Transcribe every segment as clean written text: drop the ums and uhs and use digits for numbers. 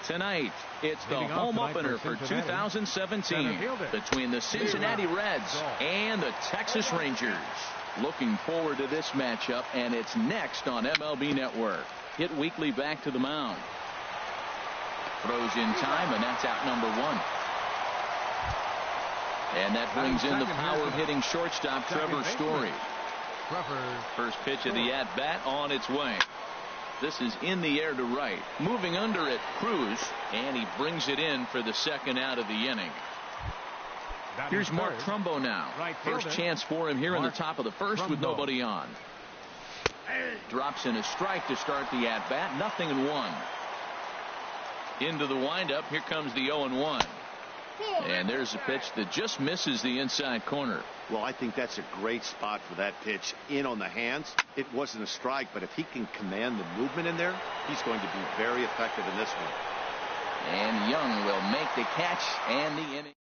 Tonight, it's the home opener for 2017 between the Cincinnati Reds and the Texas Rangers. Looking forward to this matchup, and it's next on MLB Network. Hit weekly back to the mound. Throws in time, and that's out number one. And that brings in the power-hitting shortstop, Trevor Story. First pitch of the at-bat on its way. This is in the air to right. Moving under it, Cruz, and he brings it in for the second out of the inning. Here's Mark Trumbo now. First chance for him here in the top of the first with nobody on. Drops in a strike to start the at-bat. 0-1. Into the windup. Here comes the 0-1. And there's a pitch that just misses the inside corner. Well, I think that's a great spot for that pitch. In on the hands. It wasn't a strike, but if he can command the movement in there, he's going to be very effective in this one. And Young will make the catch and the inning.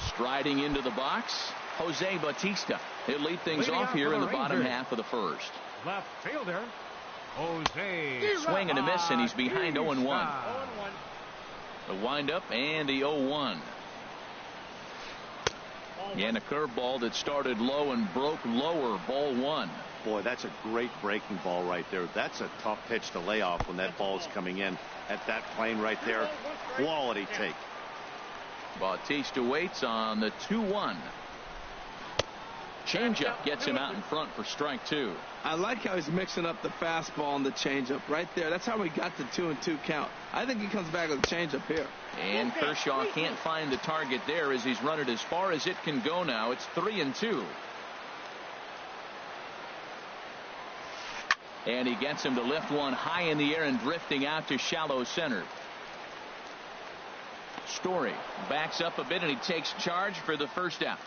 Striding into the box, Jose Bautista. He'll lead things off here in the bottom half of the first. Left fielder, Jose. Swing and a miss, and he's behind 0-1. The windup and the 0-1. And a curveball that started low and broke lower. Ball one. Boy, that's a great breaking ball right there. That's a tough pitch to lay off when that ball is coming in at that plane right there. Quality take. Bautista waits on the 2-1. Changeup gets him out in front for strike two. I like how he's mixing up the fastball and the changeup right there. That's how we got the 2-2 count. I think he comes back with a changeup here. And Kershaw can't find the target there as he's run it as far as it can go now. It's 3-2. And he gets him to lift one high in the air and drifting out to shallow center. Story backs up a bit and he takes charge for the first out.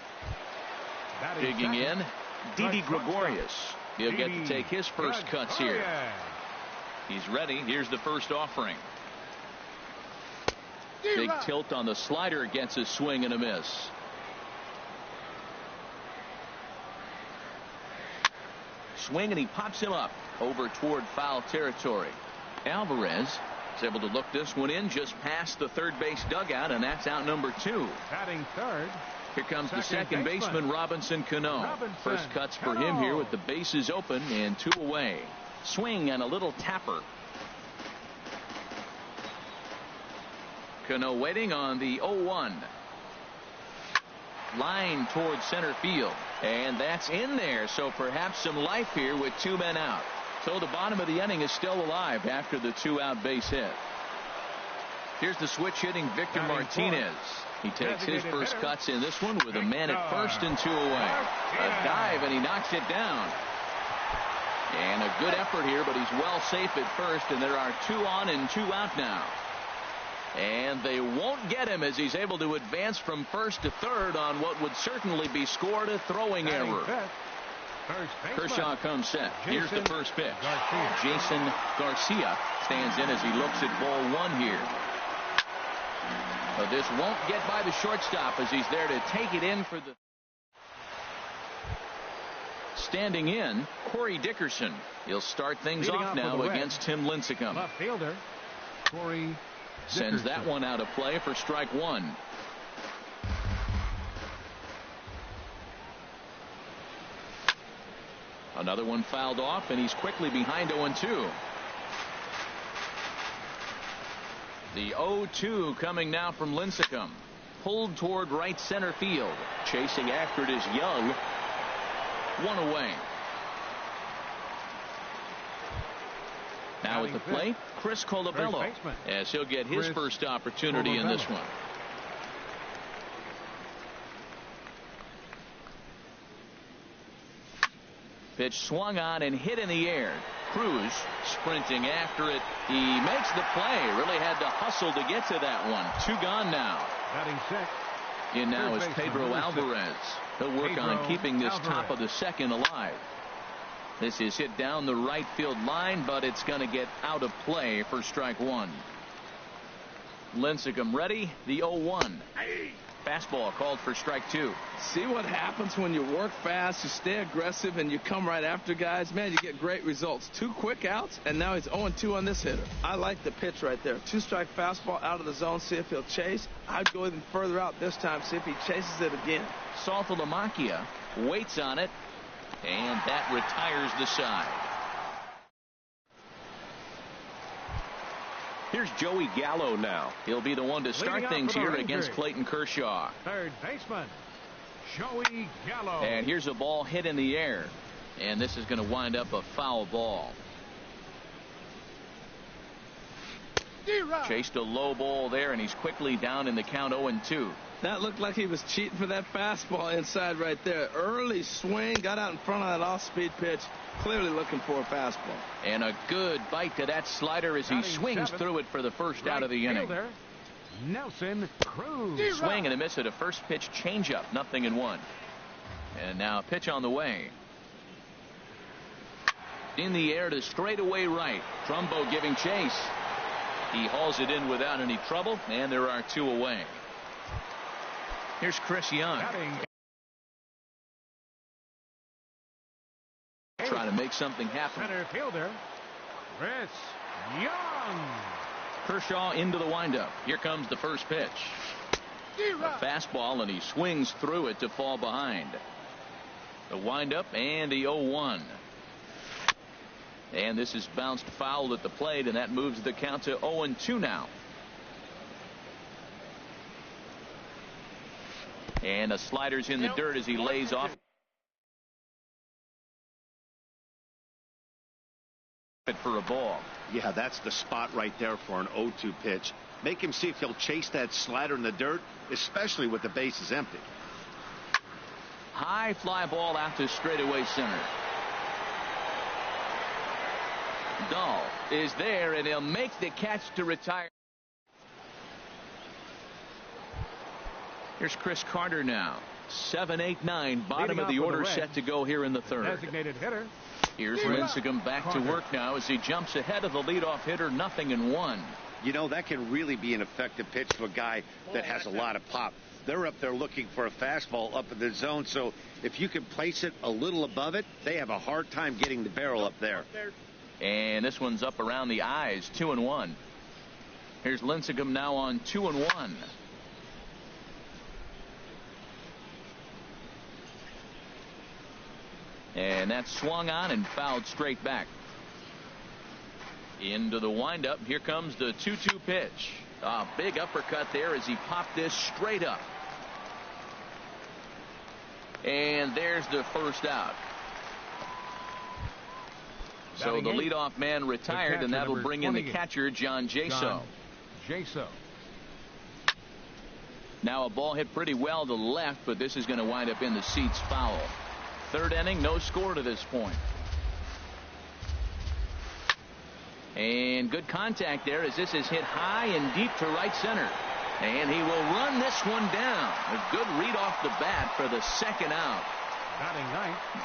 Digging in, Didi Gregorius. He'll get to take his first cuts here. He's ready. Here's the first offering. Big tilt on the slider, gets a swing and a miss. Swing and he pops him up over toward foul territory. Alvarez is able to look this one in just past the third base dugout, and that's out number two. Batting third. Here comes the second baseman, Robinson Cano. First cuts for him here with the bases open and two away. Swing and a little tapper. Cano waiting on the 0-1. Line towards center field. And that's in there, so perhaps some life here with two men out. So the bottom of the inning is still alive after the two-out base hit. Here's the switch hitting Victor Martinez. He takes his first cuts in this one with a man at first and two away. A dive and he knocks it down. And a good effort here, but he's well safe at first, and there are two on and two out now. And they won't get him as he's able to advance from first to third on what would certainly be scored a throwing error. Kershaw comes set. Here's the first pitch. Jason Garcia stands in as he looks at ball one here. But this won't get by the shortstop as he's there to take it in for the. Standing in, Corey Dickerson. He'll start things off now against Tim Lincecum. Left fielder, Corey sends that one out of play for strike one. Another one fouled off, and he's quickly behind 0-2. The 0-2 coming now from Lincecum. Pulled toward right center field. Chasing after it is Young. One away. Now at the plate, Chris Colabello, as he'll get his first opportunity in this one. Pitch swung on and hit in the air. Cruz sprinting after it. He makes the play. Really had to hustle to get to that one. Two gone now. Batting sixth. In now is Pedro Alvarez. He'll work on keeping this top of the second alive. This is hit down the right field line, but it's going to get out of play for strike one. Lincecum ready. The 0-1. Fastball called for strike 2. See what happens when you work fast, you stay aggressive, and you come right after guys? Man, you get great results. 2 quick outs, and now he's 0-2 on this hitter. I like the pitch right there. 2-strike fastball out of the zone, see if he'll chase. I'd go even further out this time, see if he chases it again. Saltalamacchia waits on it, and that retires the side. Here's Joey Gallo now. He'll be the one to start things here against Clayton Kershaw. Third baseman, Joey Gallo. And here's a ball hit in the air. And this is going to wind up a foul ball. Chased a low ball there, and he's quickly down in the count 0-2. That looked like he was cheating for that fastball inside right there. Early swing, got out in front of that off-speed pitch. Clearly looking for a fastball. And a good bite to that slider as he swings through it for the first out of the inning. Nelson Cruz. Swing and a miss at a first pitch changeup, 0-1. And now a pitch on the way. In the air to straightaway right. Trumbo giving chase. He hauls it in without any trouble, and there are 2 away. Here's Chris Young. Trying to make something happen. Center fielder, Chris Young. Kershaw into the windup. Here comes the first pitch. A fastball, and he swings through it to fall behind. The windup and the 0-1. And this is bounced foul at the plate, and that moves the count to 0-2 now. And a slider's in the dirt as he lays off. For a ball. Yeah, that's the spot right there for an 0-2 pitch. Make him see if he'll chase that slider in the dirt, especially with the bases empty. High fly ball out to straightaway center. Dahl is there, and he'll make the catch to retire. Here's Chris Carter now. 7, 8, 9. Bottom of the order set to go here in the third. Designated hitter. Here's Lincecum back to work now as he jumps ahead of the leadoff hitter, 0-1. You know, that can really be an effective pitch to a guy that has a lot of pop. They're up there looking for a fastball up in the zone, so if you can place it a little above it, they have a hard time getting the barrel up there. And this one's up around the eyes, 2-1. Here's Lincecum now on 2-1. And that's swung on and fouled straight back. Into the windup. Here comes the 2-2 pitch. A big uppercut there as he popped this straight up. And there's the first out. So the leadoff man retired, and that'll bring in the catcher, John Jaso. Now a ball hit pretty well to the left, but this is going to wind up in the seats foul. Third inning, no score to this point. And good contact there as this is hit high and deep to right center. And he will run this one down. A good read off the bat for the second out.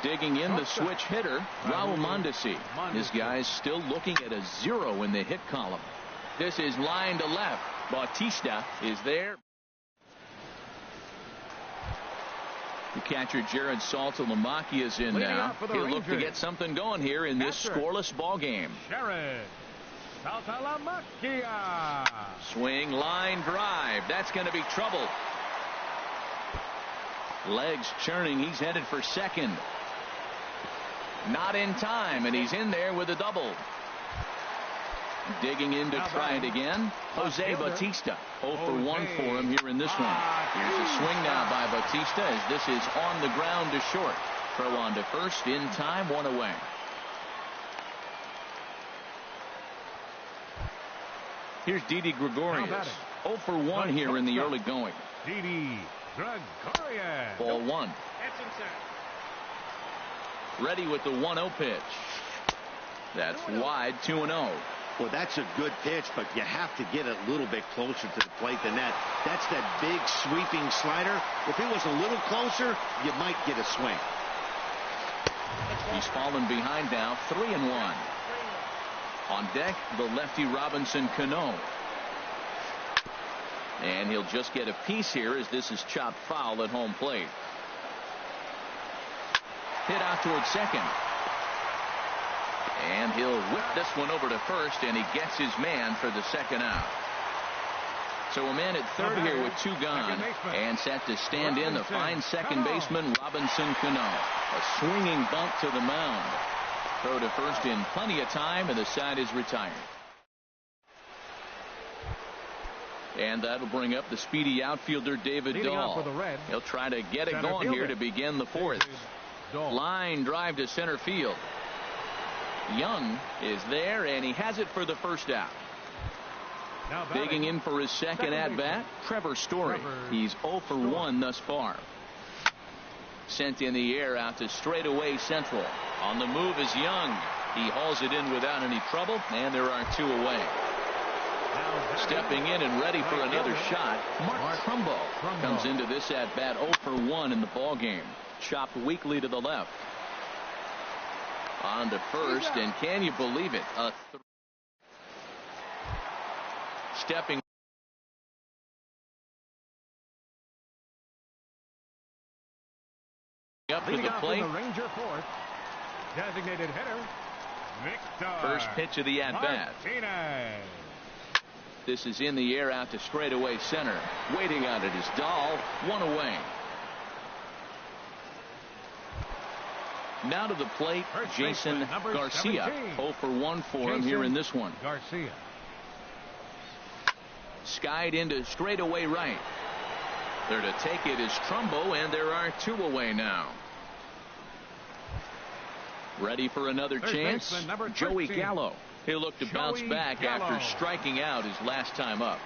Digging in the switch hitter, Raul Mondesi. This guy's still looking at a 0 in the hit column. This is line to left. Bautista is there. The catcher Jared Saltalamacchia is in now. He'll look to get something going here in this scoreless ball game. Jared Saltalamacchia. Swing, line drive. That's going to be trouble. Legs churning. He's headed for second. Not in time, and he's in there with a double. Digging in to try it again. Jose Bautista. 0 for 1 for him here in this one. Here's a swing now by Bautista as this is on the ground to short. Throw on to first in time, 1 away. Here's Didi Gregorius. 0 for 1 here in the early going. Didi Gregorius. Ball 1. Ready with the 1-0 pitch. That's wide, 2-0. Well, that's a good pitch, but you have to get it a little bit closer to the plate than that. That's that big sweeping slider. If it was a little closer, you might get a swing. He's fallen behind now, 3-1. On deck, the lefty Robinson Cano. And he'll just get a piece here as this is chopped foul at home plate. Hit out towards second. And he'll whip this one over to first, and he gets his man for the second out. So a man at third here with two gone, and set to stand in the fine second baseman Robinson Cano. A swinging bunt to the mound. Throw to first in plenty of time, and the side is retired. And that'll bring up the speedy outfielder David Dahl. He'll try to get it going here to begin the fourth. Line drive to center field. Young is there, and he has it for the first out. Digging in for his second at-bat, Trevor Story. He's 0 for 1 thus far. Sent in the air out to straightaway central. On the move is Young. He hauls it in without any trouble, and there are two away. Stepping in and ready for another shot, Mark Trumbo comes into this at-bat 0 for 1 in the ballgame. Chopped weakly to the left. On to first, and can you believe it? Stepping up to the plate. Ranger fourth. Designated hitter, Victor. First pitch of the at-bat. This is in the air out to straightaway center. Waiting on it is Dahl. One away. Now to the plate, Jason Garcia. 0 for 1 for him here in this one. Garcia. Skied into straightaway right. There to take it is Trumbo, and there are two away now. Ready for another chance, Joey Gallo. He'll look to bounce back after striking out his last time up.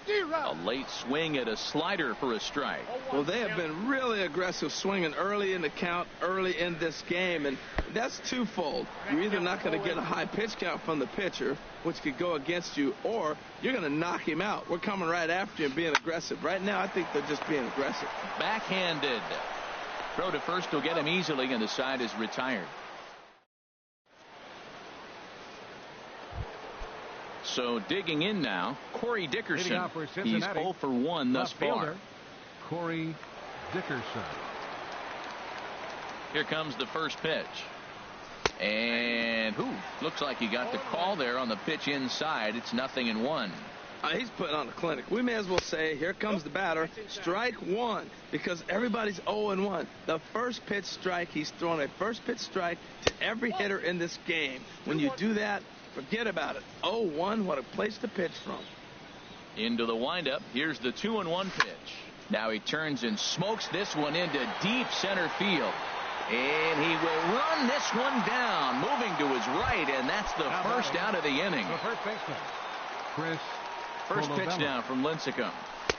A late swing at a slider for a strike. Well, they have been really aggressive swinging early in the count, early in this game, and that's twofold. You're either not going to get a high pitch count from the pitcher, which could go against you, or you're going to knock him out. We're coming right after you and being aggressive. Right now, I think they're just being aggressive. Backhanded. Throw to first will get him easily, and the side is retired. So digging in now, Corey Dickerson. He's 0 for 1 thus far. Corey Dickerson. Here comes the first pitch. And looks like he got the call there on the pitch inside. It's 0-1. He's putting on a clinic. We may as well say, here comes the batter. Strike one, because everybody's 0-1. The first pitch strike, he's thrown a first pitch strike to every hitter in this game. When you do that, forget about it. 0-1, what a place to pitch from. Into the windup. Here's the 2-1 pitch. Now he turns and smokes this one into deep center field. And he will run this one down, moving to his right, and that's the first out of the inning. The first baseman, Chris First Colabello. pitch down from Lincecum.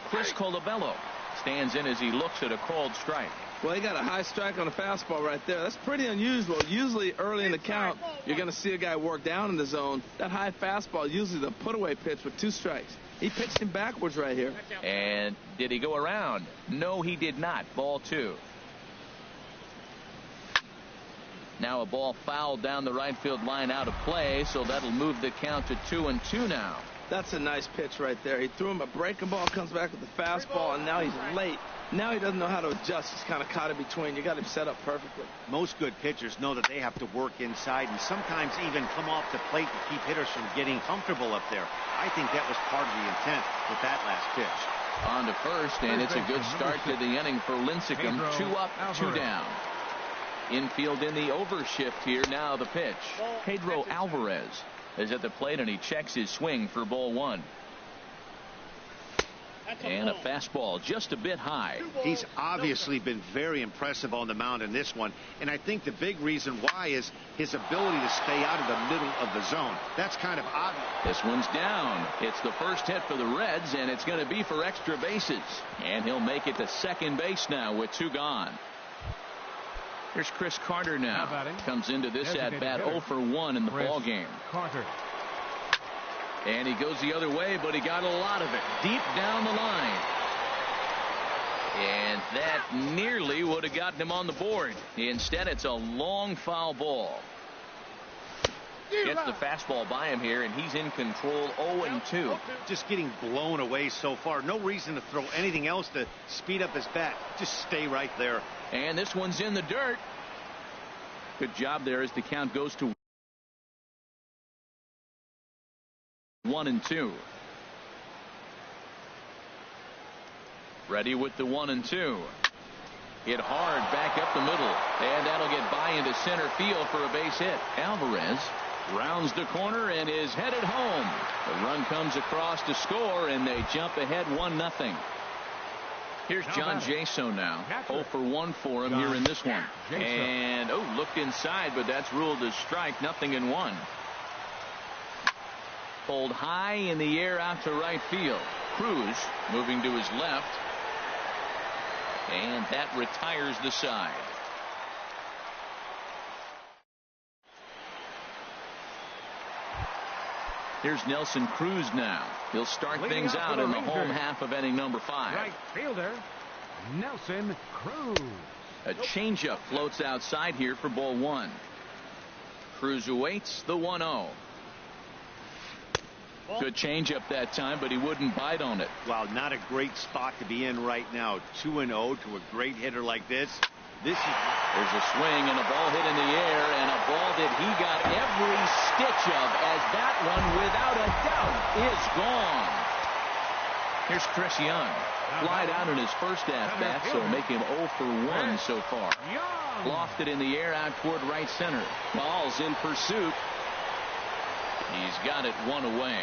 Chris Colabello stands in as he looks at a called strike. Well, he got a high strike on a fastball right there. That's pretty unusual. Usually early in the count, you're going to see a guy work down in the zone. That high fastball, usually the put-away pitch with 2 strikes. He pitched him backwards right here. And did he go around? No, he did not. Ball 2. Now a ball fouled down the right field line out of play, so that'll move the count to 2-2 now. That's a nice pitch right there. He threw him a breaking ball, comes back with the fastball, and now he's late. Now he doesn't know how to adjust. He's kind of caught in between. You got him set up perfectly. Most good pitchers know that they have to work inside and sometimes even come off the plate to keep hitters from getting comfortable up there. I think that was part of the intent with that last pitch. On to first, and it's a good start to the inning for Lincecum. 2 up, 2 down. Infield in the overshift here. Now the pitch. Pedro Alvarez is at the plate, and he checks his swing for ball 1. And a fastball just a bit high. He's obviously been very impressive on the mound in this one, and I think the big reason why is his ability to stay out of the middle of the zone. That's kind of obvious. This one's down. It's the first hit for the Reds, and it's going to be for extra bases. And he'll make it to second base now with 2 gone. Here's Chris Carter now. Comes into this at-bat 0 for 1 in the ballgame. Carter. And he goes the other way, but he got a lot of it deep down the line. And that nearly would have gotten him on the board. Instead, it's a long foul ball. Gets the fastball by him here, and he's in control. 0-2. Just getting blown away so far. No reason to throw anything else to speed up his bat. Just stay right there. And this one's in the dirt. Good job there as the count goes to 1-2. Ready with the 1-2. Hit hard back up the middle, and that'll get by into center field for a base hit. Alvarez rounds the corner and is headed home. The run comes across to score, and they jump ahead 1-0. Here's John Jaso now. 0 for 1 for him here in this one. And looked inside, but that's ruled as strike. 0-1. Pulled high in the air out to right field. Cruz moving to his left. And that retires the side. Here's Nelson Cruz now. He'll start things out in the home half of inning number 5. Right fielder, Nelson Cruz. A changeup floats outside here for ball 1. Cruz awaits the 1-0. Good changeup that time, but he wouldn't bite on it. Wow, not a great spot to be in right now. 2-0 to a great hitter like this. There's a swing and a ball hit in the air, and a ball that he got every stitch of, as that one, without a doubt, is gone. Here's Chris Young. Flied out in his first at-bat, so make him 0 for 1 so far. Lofted in the air out toward right center. Ball's in pursuit. He's got it 1 away.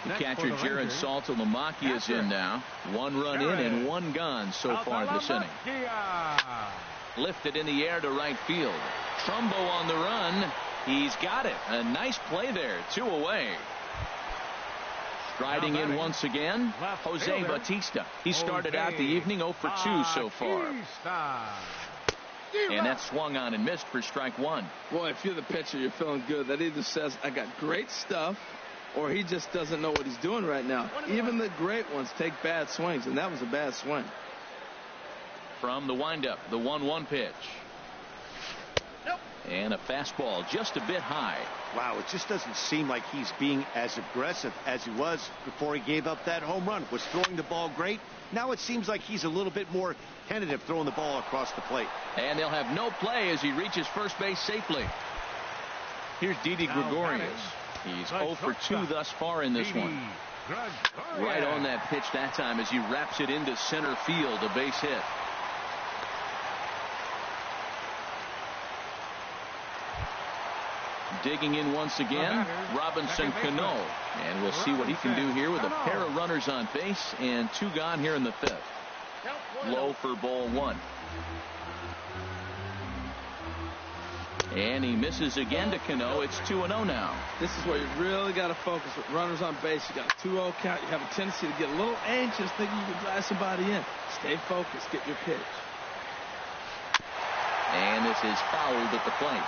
The catcher Jared Saltalamacchia is in now. 1 run in and 1 gone so far this inning. Lifted in the air to right field. Trumbo on the run. He's got it. A nice play there. 2 away. Striding in once again, Jose Bautista. He started out the evening 0 for 2 so far. And that swung on and missed for strike 1. Boy, if you're the pitcher, you're feeling good. That either says, I got great stuff, or he just doesn't know what he's doing right now. Even the great ones take bad swings, and that was a bad swing. From the windup, the 1-1 pitch. And a fastball just a bit high. Wow, it just doesn't seem like he's being as aggressive as he was before he gave up that home run. Was throwing the ball great. Now it seems like he's a little bit more tentative throwing the ball across the plate. And they'll have no play as he reaches first base safely. Here's Didi Gregorius. He's 0 for 2 thus far in this one. Right on that pitch that time as he wraps it into center field, a base hit. Digging in once again, Robinson Cano. And we'll see what he can do here with a pair of runners on base and 2 gone here in the 5th. Low for ball 1. And he misses again to Cano. It's 2-0 now. This is where you really got to focus with runners on base. You got a 2-0 count. You have a tendency to get a little anxious thinking you can drive somebody in. Stay focused. Get your pitch. And this is fouled at the plate.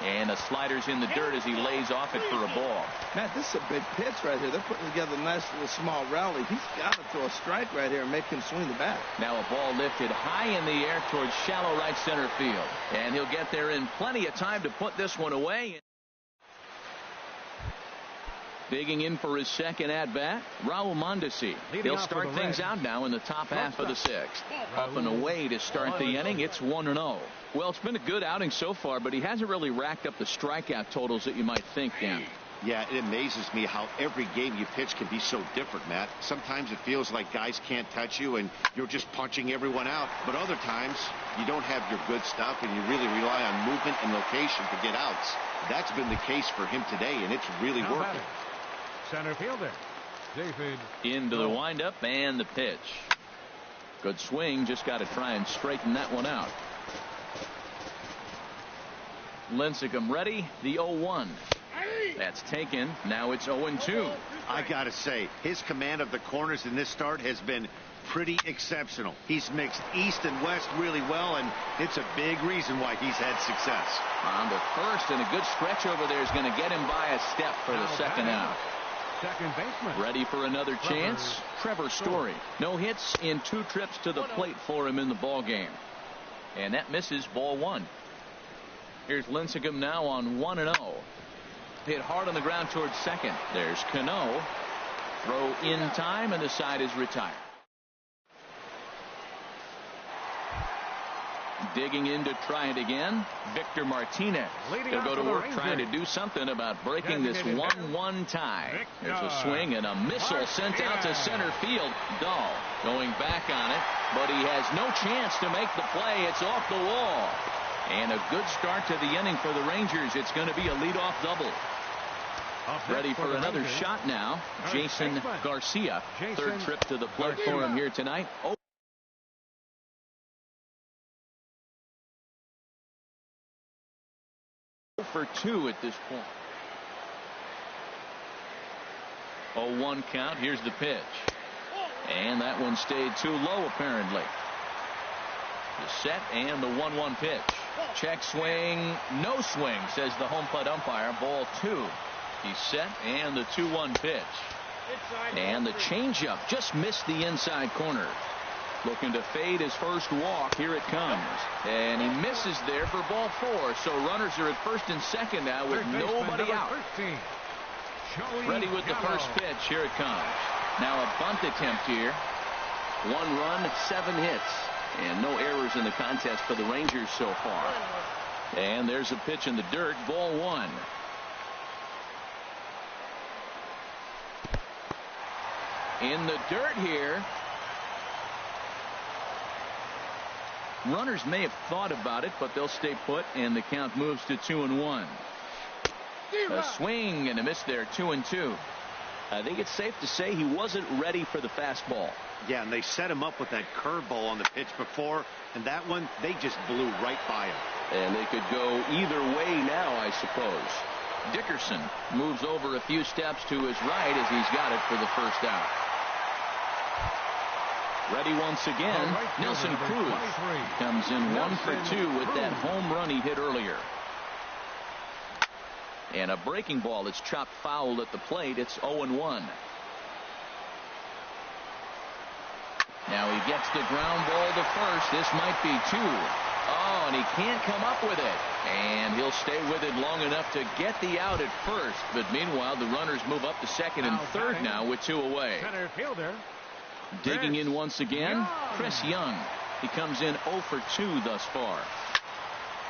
And the slider's in the dirt as he lays off it for a ball. Matt, this is a big pitch right here. They're putting together a nice little small rally. He's got to throw a strike right here and make him swing the bat. Now a ball lifted high in the air towards shallow right center field. And he'll get there in plenty of time to put this one away. Digging in for his second at-bat, Raul Mondesi. He'll start things out now in the top half of the 6th. Up and away to start the inning. It's 1-0. Well, it's been a good outing so far, but he hasn't really racked up the strikeout totals that you might think, Dan. Yeah, it amazes me how every game you pitch can be so different, Matt. Sometimes it feels like guys can't touch you and you're just punching everyone out. But other times you don't have your good stuff and you really rely on movement and location to get outs. That's been the case for him today, and it's really working. Center fielder, David. Into the windup and the pitch. Good swing. Just got to try and straighten that one out. Lincecum ready. The 0-1. That's taken. Now it's 0-2. I got to say, his command of the corners in this start has been pretty exceptional. He's mixed east and west really well, and it's a big reason why he's had success. On the first, and a good stretch over there is going to get him by a step for the second out. Second baseman. Ready for another chance? Trevor Story. No hits in 2 trips to the plate for him in the ball game. And that misses, ball 1. Here's Lincecum now on 1-0. Hit hard on the ground towards second. There's Cano. Throw in time, and the side is retired. Digging in to try it again, Victor Martinez. He'll go to work trying to do something about breaking this 1-1 tie. There's a swing and a missile sent out to center field. Dahl going back on it, but he has no chance to make the play. It's off the wall. And a good start to the inning for the Rangers. It's going to be a leadoff double. Ready for another shot now, Jason Garcia. Third trip to the plate for him here tonight. 0 for 2 at this point. 0-1 count. Here's the pitch. And that one stayed too low, apparently. The set and the 1-1 pitch. Check swing. No swing, says the home plate umpire. Ball 2. He's set, and the 2-1 pitch. And the changeup just missed the inside corner. Looking to fade his first walk. Here it comes. And he misses there for ball 4. So runners are at first and second now with nobody out. Ready with the first pitch. Here it comes. Now a bunt attempt here. 1 run, 7 hits. And no errors in the contest for the Rangers so far. And there's a pitch in the dirt. Ball 1. In the dirt here. Runners may have thought about it, but they'll stay put, and the count moves to 2-1. A swing and a miss there, 2-2. I think it's safe to say he wasn't ready for the fastball. Yeah, and they set him up with that curveball on the pitch before, and that one, they just blew right by him. And they could go either way now, I suppose. Dickerson moves over a few steps to his right as he's got it for the first out. Ready once again, Nelson Cruz comes in 1 for 2 with that home run he hit earlier. And a breaking ball that's chopped foul at the plate. It's 0-1. Now he gets the ground ball to first. This might be 2. Oh, and he can't come up with it. And he'll stay with it long enough to get the out at first. But meanwhile, the runners move up to second and third now with 2 away. Center fielder. Digging in once again, Chris Young. He comes in 0 for 2 thus far.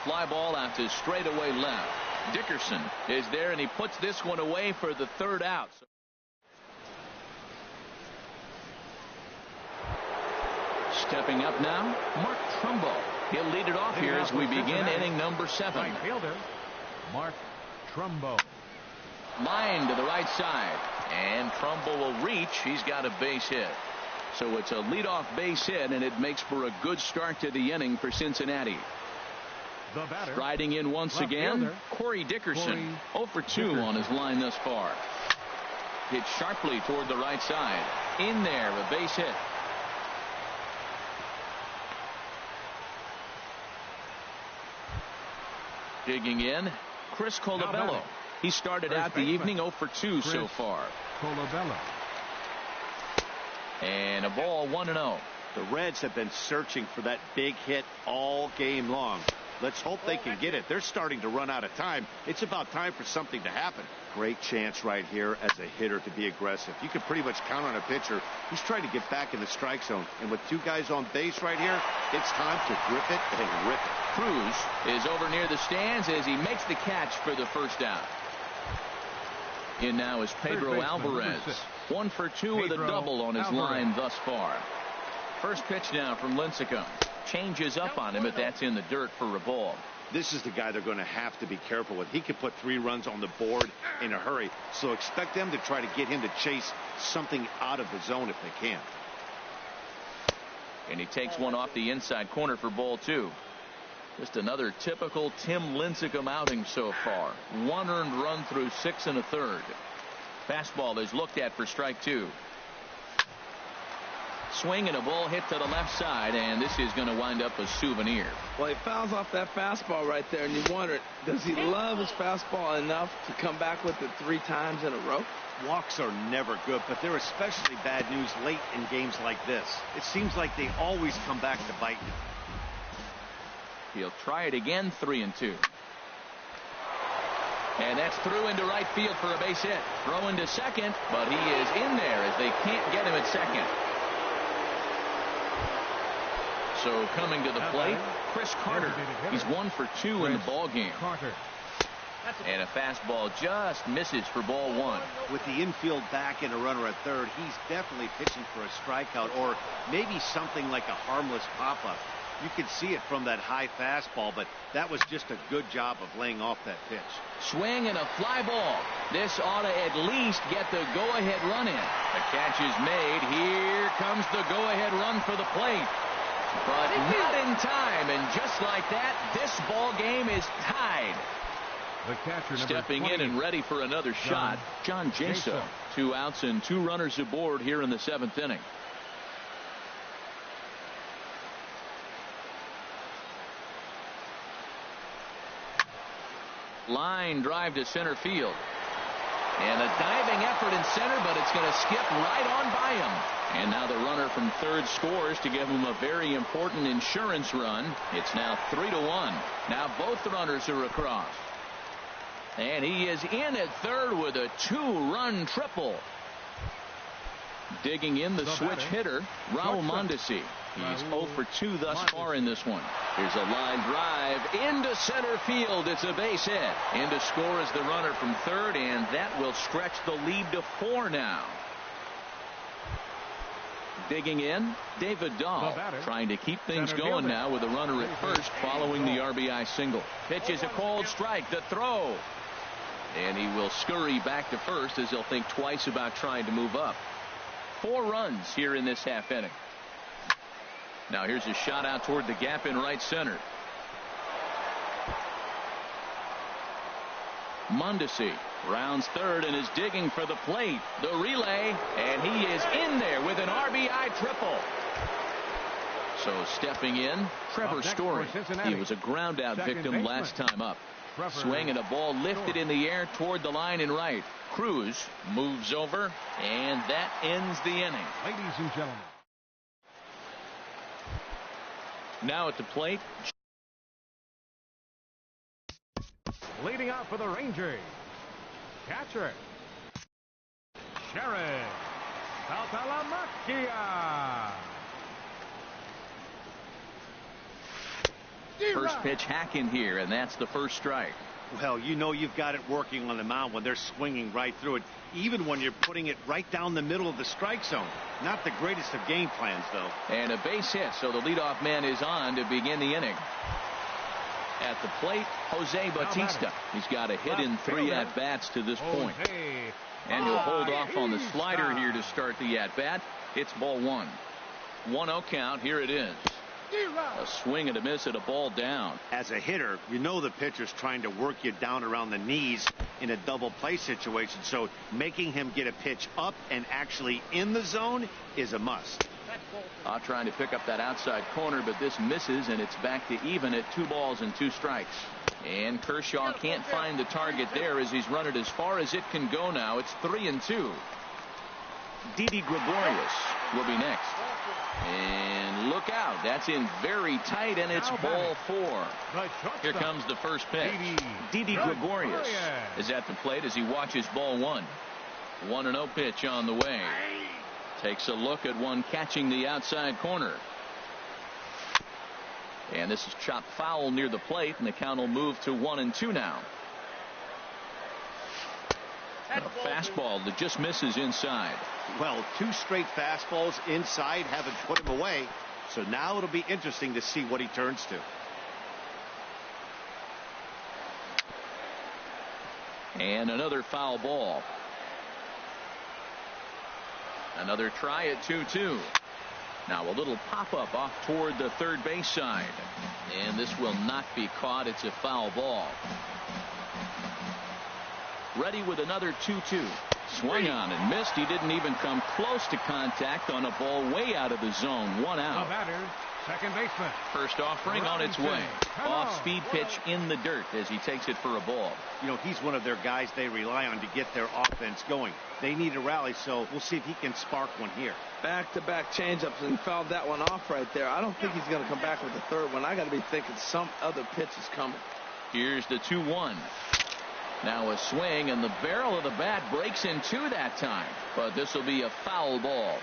Fly ball out to straightaway left. Dickerson is there, and he puts this one away for the 3rd out. Stepping up now, Mark Trumbo. He'll lead it off here as we begin inning number 7. Right fielder, Mark Trumbo. Line to the right side, and Trumbo will reach. He's got a base hit. So it's a leadoff base hit, and it makes for a good start to the inning for Cincinnati. The batter, striding in once again, fielder, Corey Dickerson. 0 for 2 on his line thus far. Hit sharply toward the right side. In there, a base hit. Digging in, Chris Colabello. He started out the evening 0 for 2 so far. Colabello. And a ball 1-0. The Reds have been searching for that big hit all game long. Let's hope they can get it. They're starting to run out of time. It's about time for something to happen. Great chance right here as a hitter to be aggressive. You can pretty much count on a pitcher. He's trying to get back in the strike zone. And with 2 guys on base right here, it's time to grip it and rip it. Cruz is over near the stands as he makes the catch for the 1st out. In now is Pedro Alvarez. 1 for 2 with a double on his line thus far. First pitch now from Lincecum. Changes up on him, but that's in the dirt for a ball. This is the guy they're going to have to be careful with. He could put 3 runs on the board in a hurry. So expect them to try to get him to chase something out of the zone if they can. And he takes one off the inside corner for ball 2. Just another typical Tim Lincecum outing so far. 1 earned run through 6 1/3. Fastball is looked at for strike 2. Swing and a ball hit to the left side, and this is going to wind up a souvenir. Well, he fouls off that fastball right there, and you wonder, does he love his fastball enough to come back with it 3 times in a row? Walks are never good, but they're especially bad news late in games like this. It seems like they always come back to bite you. He'll try it again, 3-2. And that's through into right field for a base hit. Throw into second, but he is in there as they can't get him at second. So coming to the plate, Chris Carter. He's 1 for 2 in the ball game. And a fastball just misses for ball 1. With the infield back and a runner at third, he's definitely pitching for a strikeout or maybe something like a harmless pop-up. You could see it from that high fastball, but that was just a good job of laying off that pitch. Swing and a fly ball. This ought to at least get the go-ahead run in. The catch is made. Here comes the go-ahead run for the plate. But not in time, and just like that, this ball game is tied. The catcher, stepping in and ready for another shot, John Jaso. 2 outs and 2 runners aboard here in the 7th inning. Line drive to center field. And a diving effort in center, but it's going to skip right on by him. And now the runner from third scores to give him a very important insurance run. It's now 3-1. Now both runners are across. And he is in at third with a 2-run triple. Digging in the switch hitter, Raul Mondesi. He's 0 for 2 thus far in this one. Here's a line drive into center field. It's a base hit. In to score is the runner from third, and that will stretch the lead to 4 now. Digging in, David Dahl, trying to keep things going now with a runner at first following the RBI single. Pitch is a cold strike. The throw. And he will scurry back to first as he'll think twice about trying to move up. 4 runs here in this half inning. Now here's a shot out toward the gap in right center. Mondesi rounds third and is digging for the plate. The relay, and he is in there with an RBI triple. So stepping in, Trevor Story. He was a ground out victim last time up. Swing and a ball lifted in the air toward the line in right. Cruz moves over, and that ends the inning. Ladies and gentlemen. Now at the plate. Leading out for the Rangers, catcher, Sheriff Saltalamacchia. First pitch hack in here, and that's the first strike. Well, you know you've got it working on the mound when they're swinging right through it, even when you're putting it right down the middle of the strike zone. Not the greatest of game plans, though. And a base hit, so the leadoff man is on to begin the inning. At the plate, Jose Bautista. He's got a hit in 3 at-bats to this point. And he'll hold off on the slider here to start the at-bat. It's ball 1. 1-0 count. Here it is. A swing and a miss at a ball down. As a hitter, you know the pitcher's trying to work you down around the knees in a double play situation, so making him get a pitch up and actually in the zone is a must. Trying to pick up that outside corner, but this misses, and it's back to even at 2 balls and 2 strikes. And Kershaw can't find the target there as he's run it as far as it can go now. It's 3-2. Didi Gregorius will be next. And look out, that's in very tight, and it's ball 4. Here comes the first pitch. Didi Gregorius is at the plate as he watches ball 1. 1-0 pitch on the way. Takes a look at one catching the outside corner. And this is chopped foul near the plate, and the count will move to 1-2 now. A fastball that just misses inside. Well, 2 straight fastballs inside haven't put him away, so now it'll be interesting to see what he turns to. And another foul ball. Another try at 2-2. Now a little pop-up off toward the third base side. And this will not be caught. It's a foul ball. Ready with another 2-2. Swung on and missed. He didn't even come close to contact on a ball way out of the zone. One out. The batter, second baseman. First offering on its way. Off-speed pitch in the dirt as he takes it for a ball. You know, he's one of their guys they rely on to get their offense going. They need a rally, so we'll see if he can spark one here. Back-to-back changeups, and he fouled that one off right there. I don't think he's going to come back with the third one. I got to be thinking some other pitch is coming. Here's the 2-1. Now a swing, and the barrel of the bat breaks in two that time. But this will be a foul ball.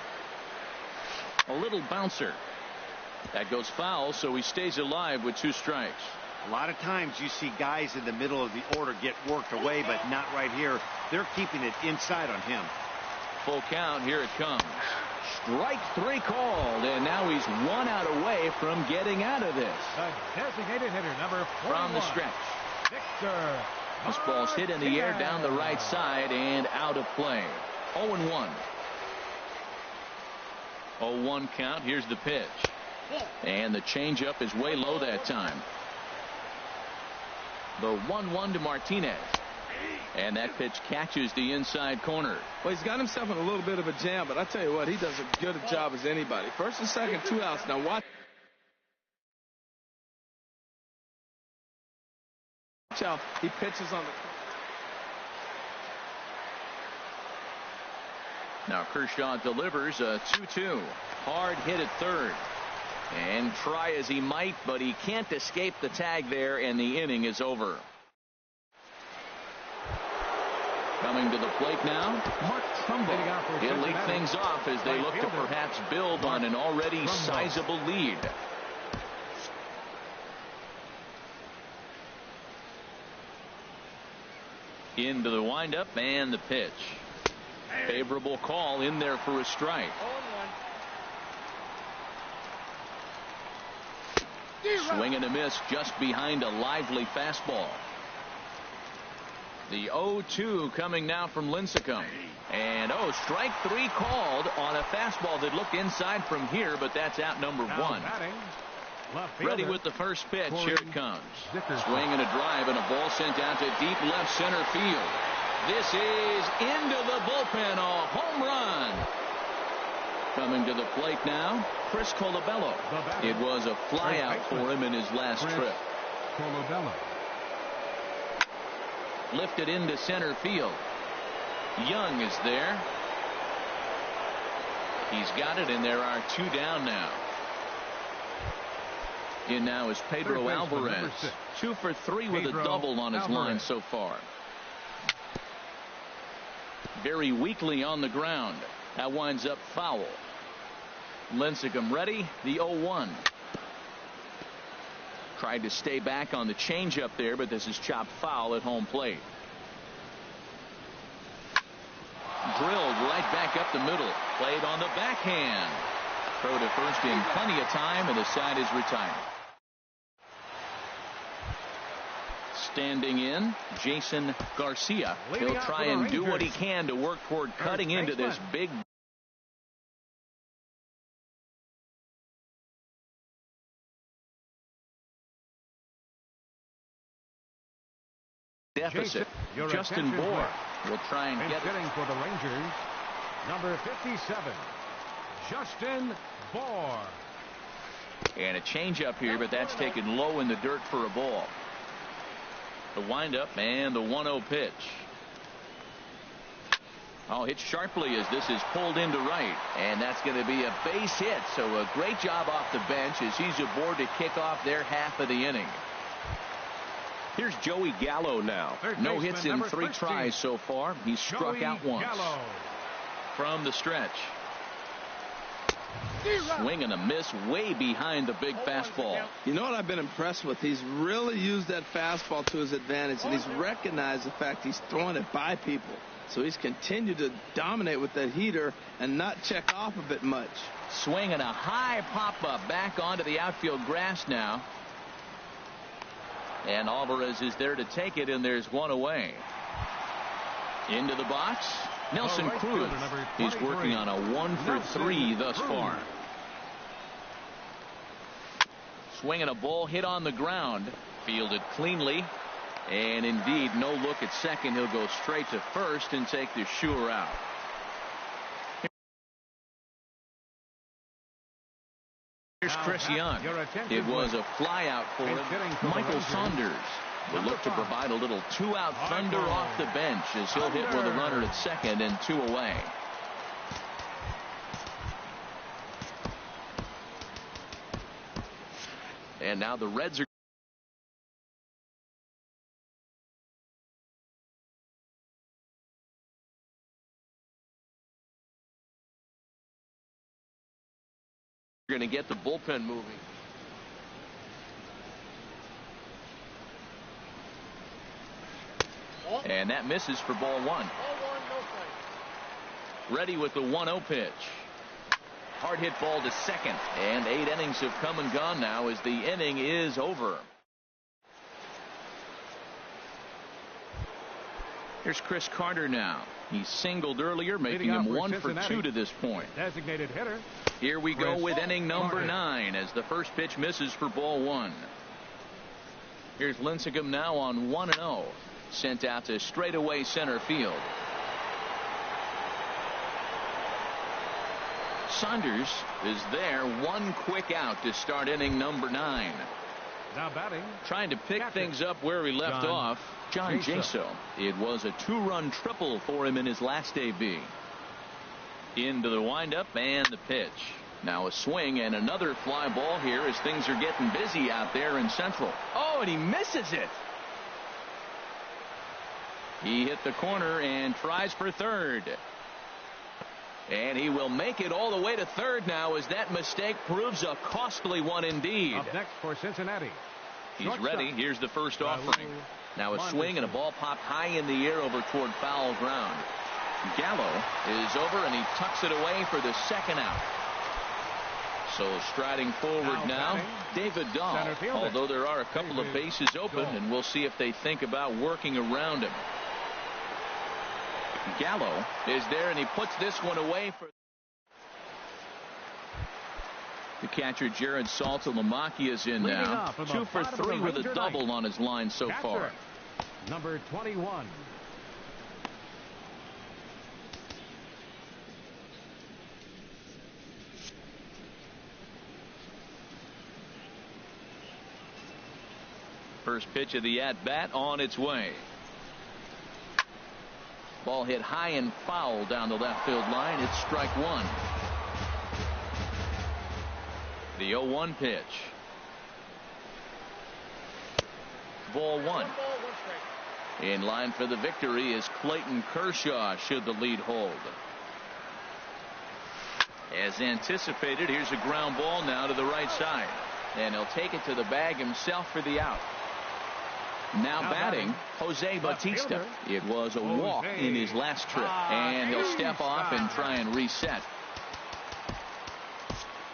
A little bouncer. That goes foul, so he stays alive with 2 strikes. A lot of times you see guys in the middle of the order get worked away, but not right here. They're keeping it inside on him. Full count. Here it comes. Strike 3 called, and now he's 1 out away from getting out of this. The designated hitter, number 41. From the stretch. Victor. This ball's hit in the air down the right side and out of play. 0-1. 0-1 count. Here's the pitch. And the changeup is way low that time. The 1-1 to Martinez. And that pitch catches the inside corner. Well, he's got himself in a little bit of a jam, but I tell you what, he does as good a job as anybody. First and second, 2 outs. Now watch how he pitches on the. Now Kershaw delivers a 2-2. Hard hit at third. And try as he might, but he can't escape the tag there, and the inning is over. Coming to the plate now, Mark Trumbo. He'll lead things off as they look to perhaps build on an already sizable lead. Into the windup and the pitch. Favorable call in there for a strike. Swing and a miss just behind a lively fastball. The 0-2 coming now from Lincecum. And strike 3 called on a fastball that looked inside from here, but that's out number 1. Ready with the first pitch. Here it comes. Swing and a drive, and a ball sent out to deep left center field. This is into the bullpen. A home run. Coming to the plate now, Chris Colabello. It was a flyout for him in his last trip. Colabello. Lifted into center field. Young is there. He's got it, and there are 2 down now. In now is Pedro Alvarez. 2 for 3 with a double on his line so far. Very weakly on the ground. That winds up foul. Lincecum ready. The 0-1. Tried to stay back on the changeup there, but this is chopped foul at home plate. Drilled right back up the middle. Played on the backhand. Throw to first in plenty of time, and the side is retired. Standing in, Jason Garcia. He'll try and do what he can to work toward cutting into this big deficit. Justin Bohr will try and get it. For the Rangers, number 57, Justin Bohr. And a changeup here, but that's taken low in the dirt for a ball. The windup and the 1-0 pitch. Hit sharply as this is pulled into right, and that's going to be a base hit. So a great job off the bench as he's aboard to kick off their half of the inning. Here's Joey Gallo now. No hits in 3 tries so far. He's struck out once. From the stretch. Swing and a miss way behind the big fastball. You know what I've been impressed with? He's really used that fastball to his advantage, and he's recognized the fact he's throwing it by people. So he's continued to dominate with that heater and not check off a bit much. Swing and a high pop-up back onto the outfield grass now. And Alvarez is there to take it, and there's 1 away. Into the box, Nelson Cruz. He's working on a 1 for 3 thus far. Swing and a ball hit on the ground. Fielded cleanly. And indeed, no look at second. He'll go straight to first and take the sure out. Here's Chris Young. It was a fly out for him. Michael Saunders will look to provide a little two-out thunder off the bench as he'll hit with a runner at second and two away. And now the Reds are going to get the bullpen moving. And that misses for ball one. Ready with the 1-0 pitch. Hard hit ball to second. And 8 innings have come and gone now as the inning is over. Here's Chris Carter now. He singled earlier, making him 1 for 2 to this point. Designated hitter. Here we go with inning number 9 as the first pitch misses for ball one. Here's Lincecum now on 1-0. Sent out to straightaway center field. Saunders is there. 1 quick out to start inning number 9. Now batting. Trying to pick things up where he left off. John Jaso. It was a 2-run triple for him in his last AB. Into the windup and the pitch. Now a swing and another fly ball here as things are getting busy out there in Central. Oh, and he misses it. He hit the corner and tries for third. And he will make it all the way to third now as that mistake proves a costly one indeed. Up next for Cincinnati. He's ready. Here's the first offering. Now a swing and a ball popped high in the air over toward foul ground. Gallo is over and he tucks it away for the second out. So striding forward now, David Dahl, although there are a couple of bases open, and we'll see if they think about working around him. Gallo is there and he puts this one away for the catcher. Jared Saltalamacchia is in now. 2 for 3 with a double on his line so far. Number 21. First pitch of the at-bat on its way. Ball hit high and foul down the left field line. It's strike one. The 0-1 pitch. Ball one. In line for the victory is Clayton Kershaw should the lead hold. As anticipated, here's a ground ball now to the right side. And he'll take it to the bag himself for the out. Now batting, Jose Bautista. It was a walk in his last trip. And he'll step off and try and reset.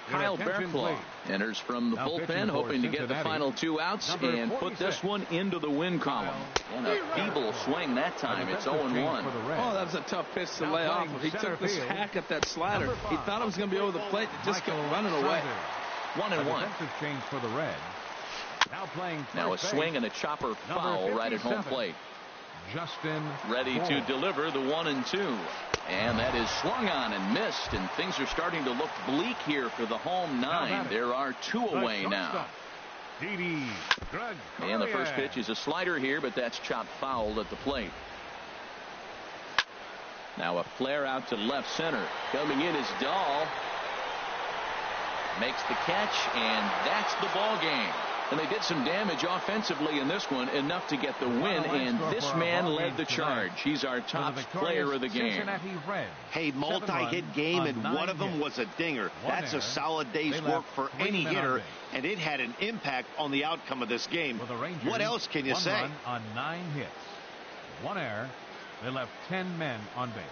Kyle Bearclaw enters from the bullpen, hoping to get the final 2 outs and put this one into the win column. And a feeble swing that time. It's 0-1. Oh, that was a tough pitch to lay off. He took this hack at that slider. He thought it was going to be over the plate. It just kept running away. 1-1. Change for the Reds. Now a swing and a chopper foul right at home plate. Justin ready to deliver the 1-2. And that is swung on and missed, and things are starting to look bleak here for the home 9. There are 2 away now. And the first pitch is a slider here, but that's chopped foul at the plate. Now a flare out to left center. Coming in is Dahl. Makes the catch, and that's the ball game. And they did some damage offensively in this one, enough to get the win, and this man led the charge. He's our top player of the game. Hey, multi-hit game, and one of them was a dinger. That's a solid day's work for any hitter, and it had an impact on the outcome of this game. What else can you say? 1 run on 9 hits. 1 error. They left 10 men on base.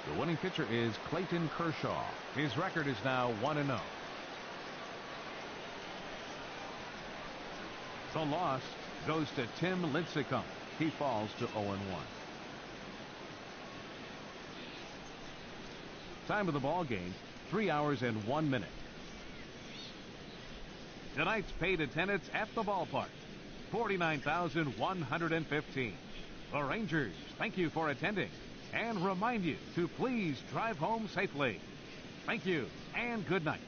The winning pitcher is Clayton Kershaw. His record is now 1-0. The loss goes to Tim Lincecum. He falls to 0-1. Time of the ball game, 3 hours and 1 minute. Tonight's paid attendance at the ballpark. 49,115. The Rangers thank you for attending and remind you to please drive home safely. Thank you and good night.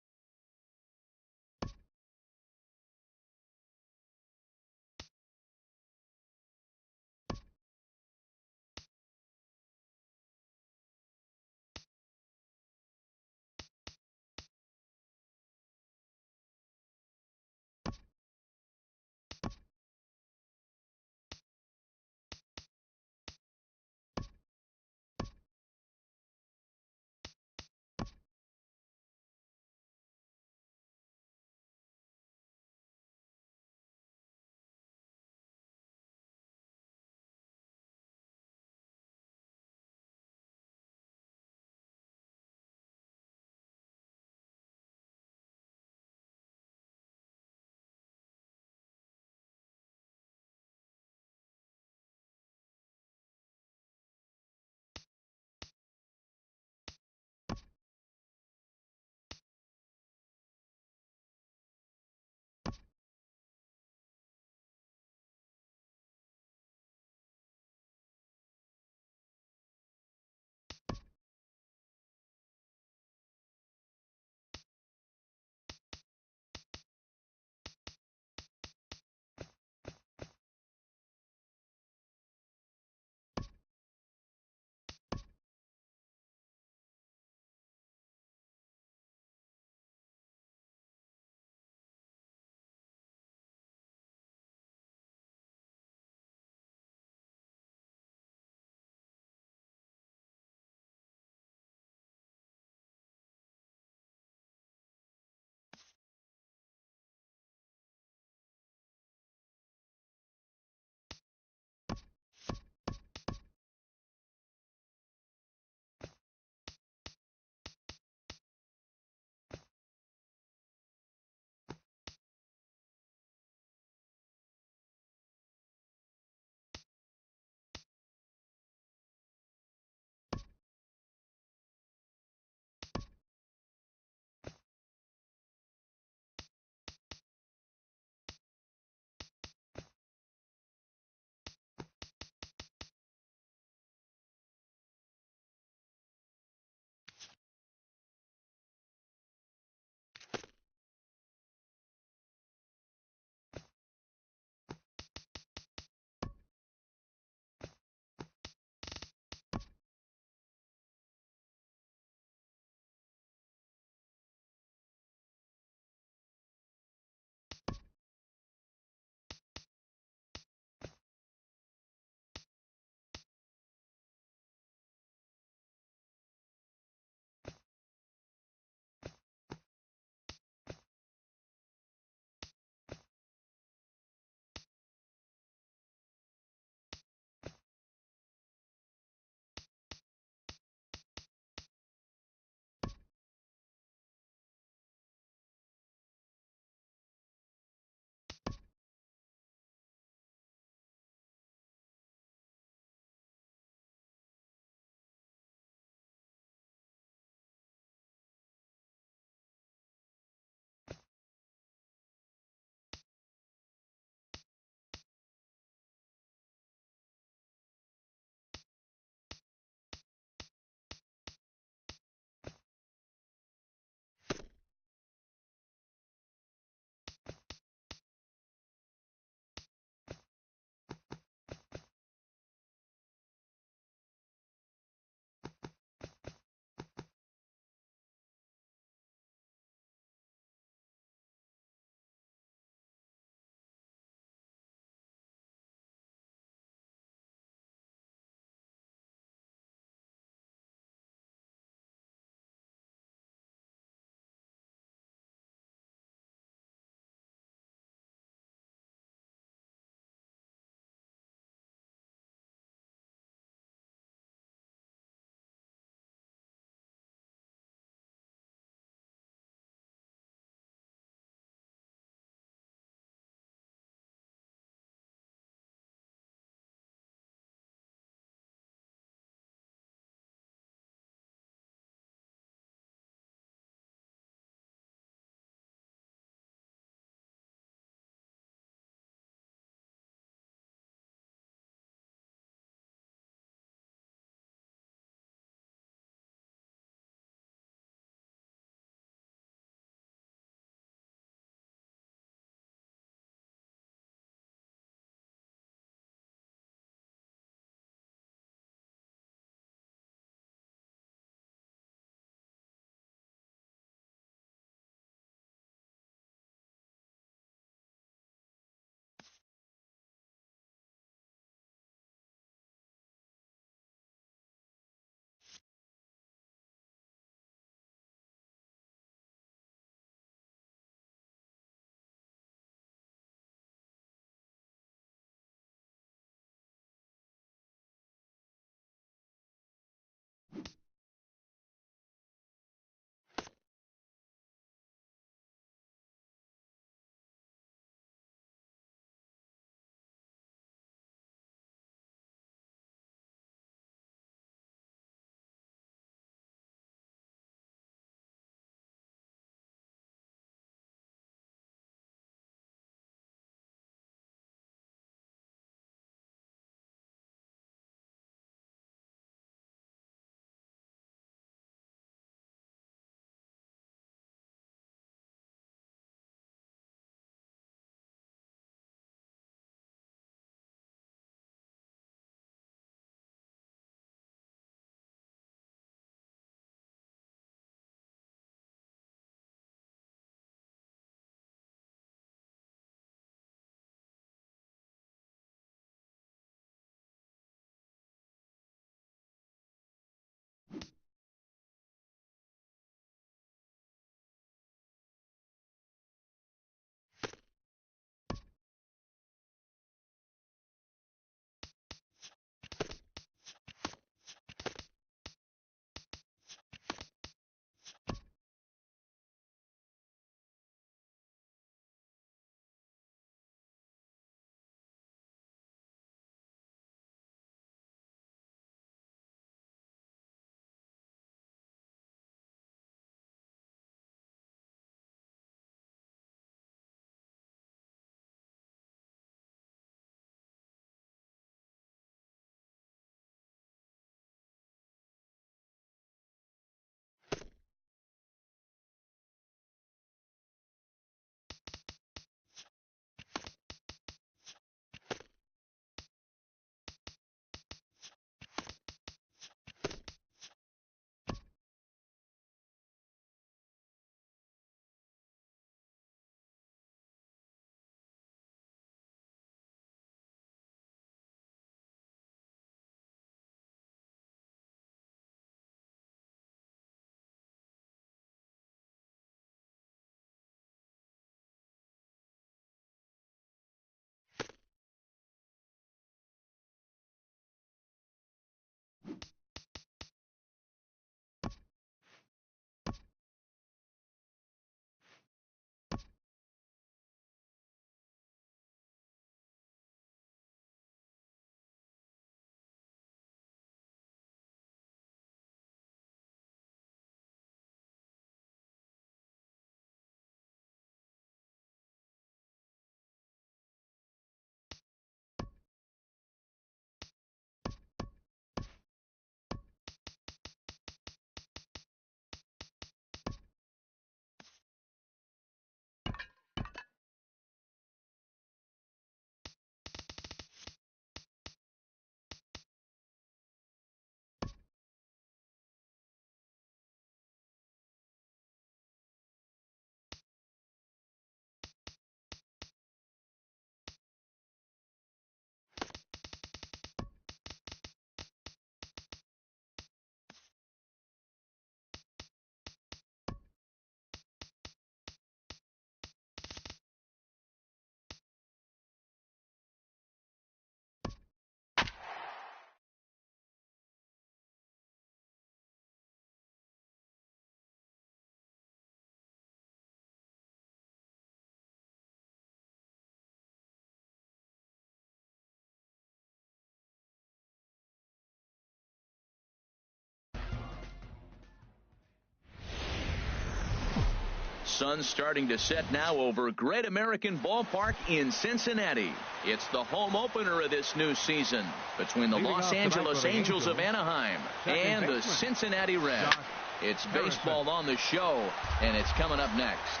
sun starting to set now over Great American Ballpark in Cincinnati. It's the home opener of this new season between the Los Angeles Angels of Anaheim and the Cincinnati Reds. It's baseball on the show, and it's coming up next.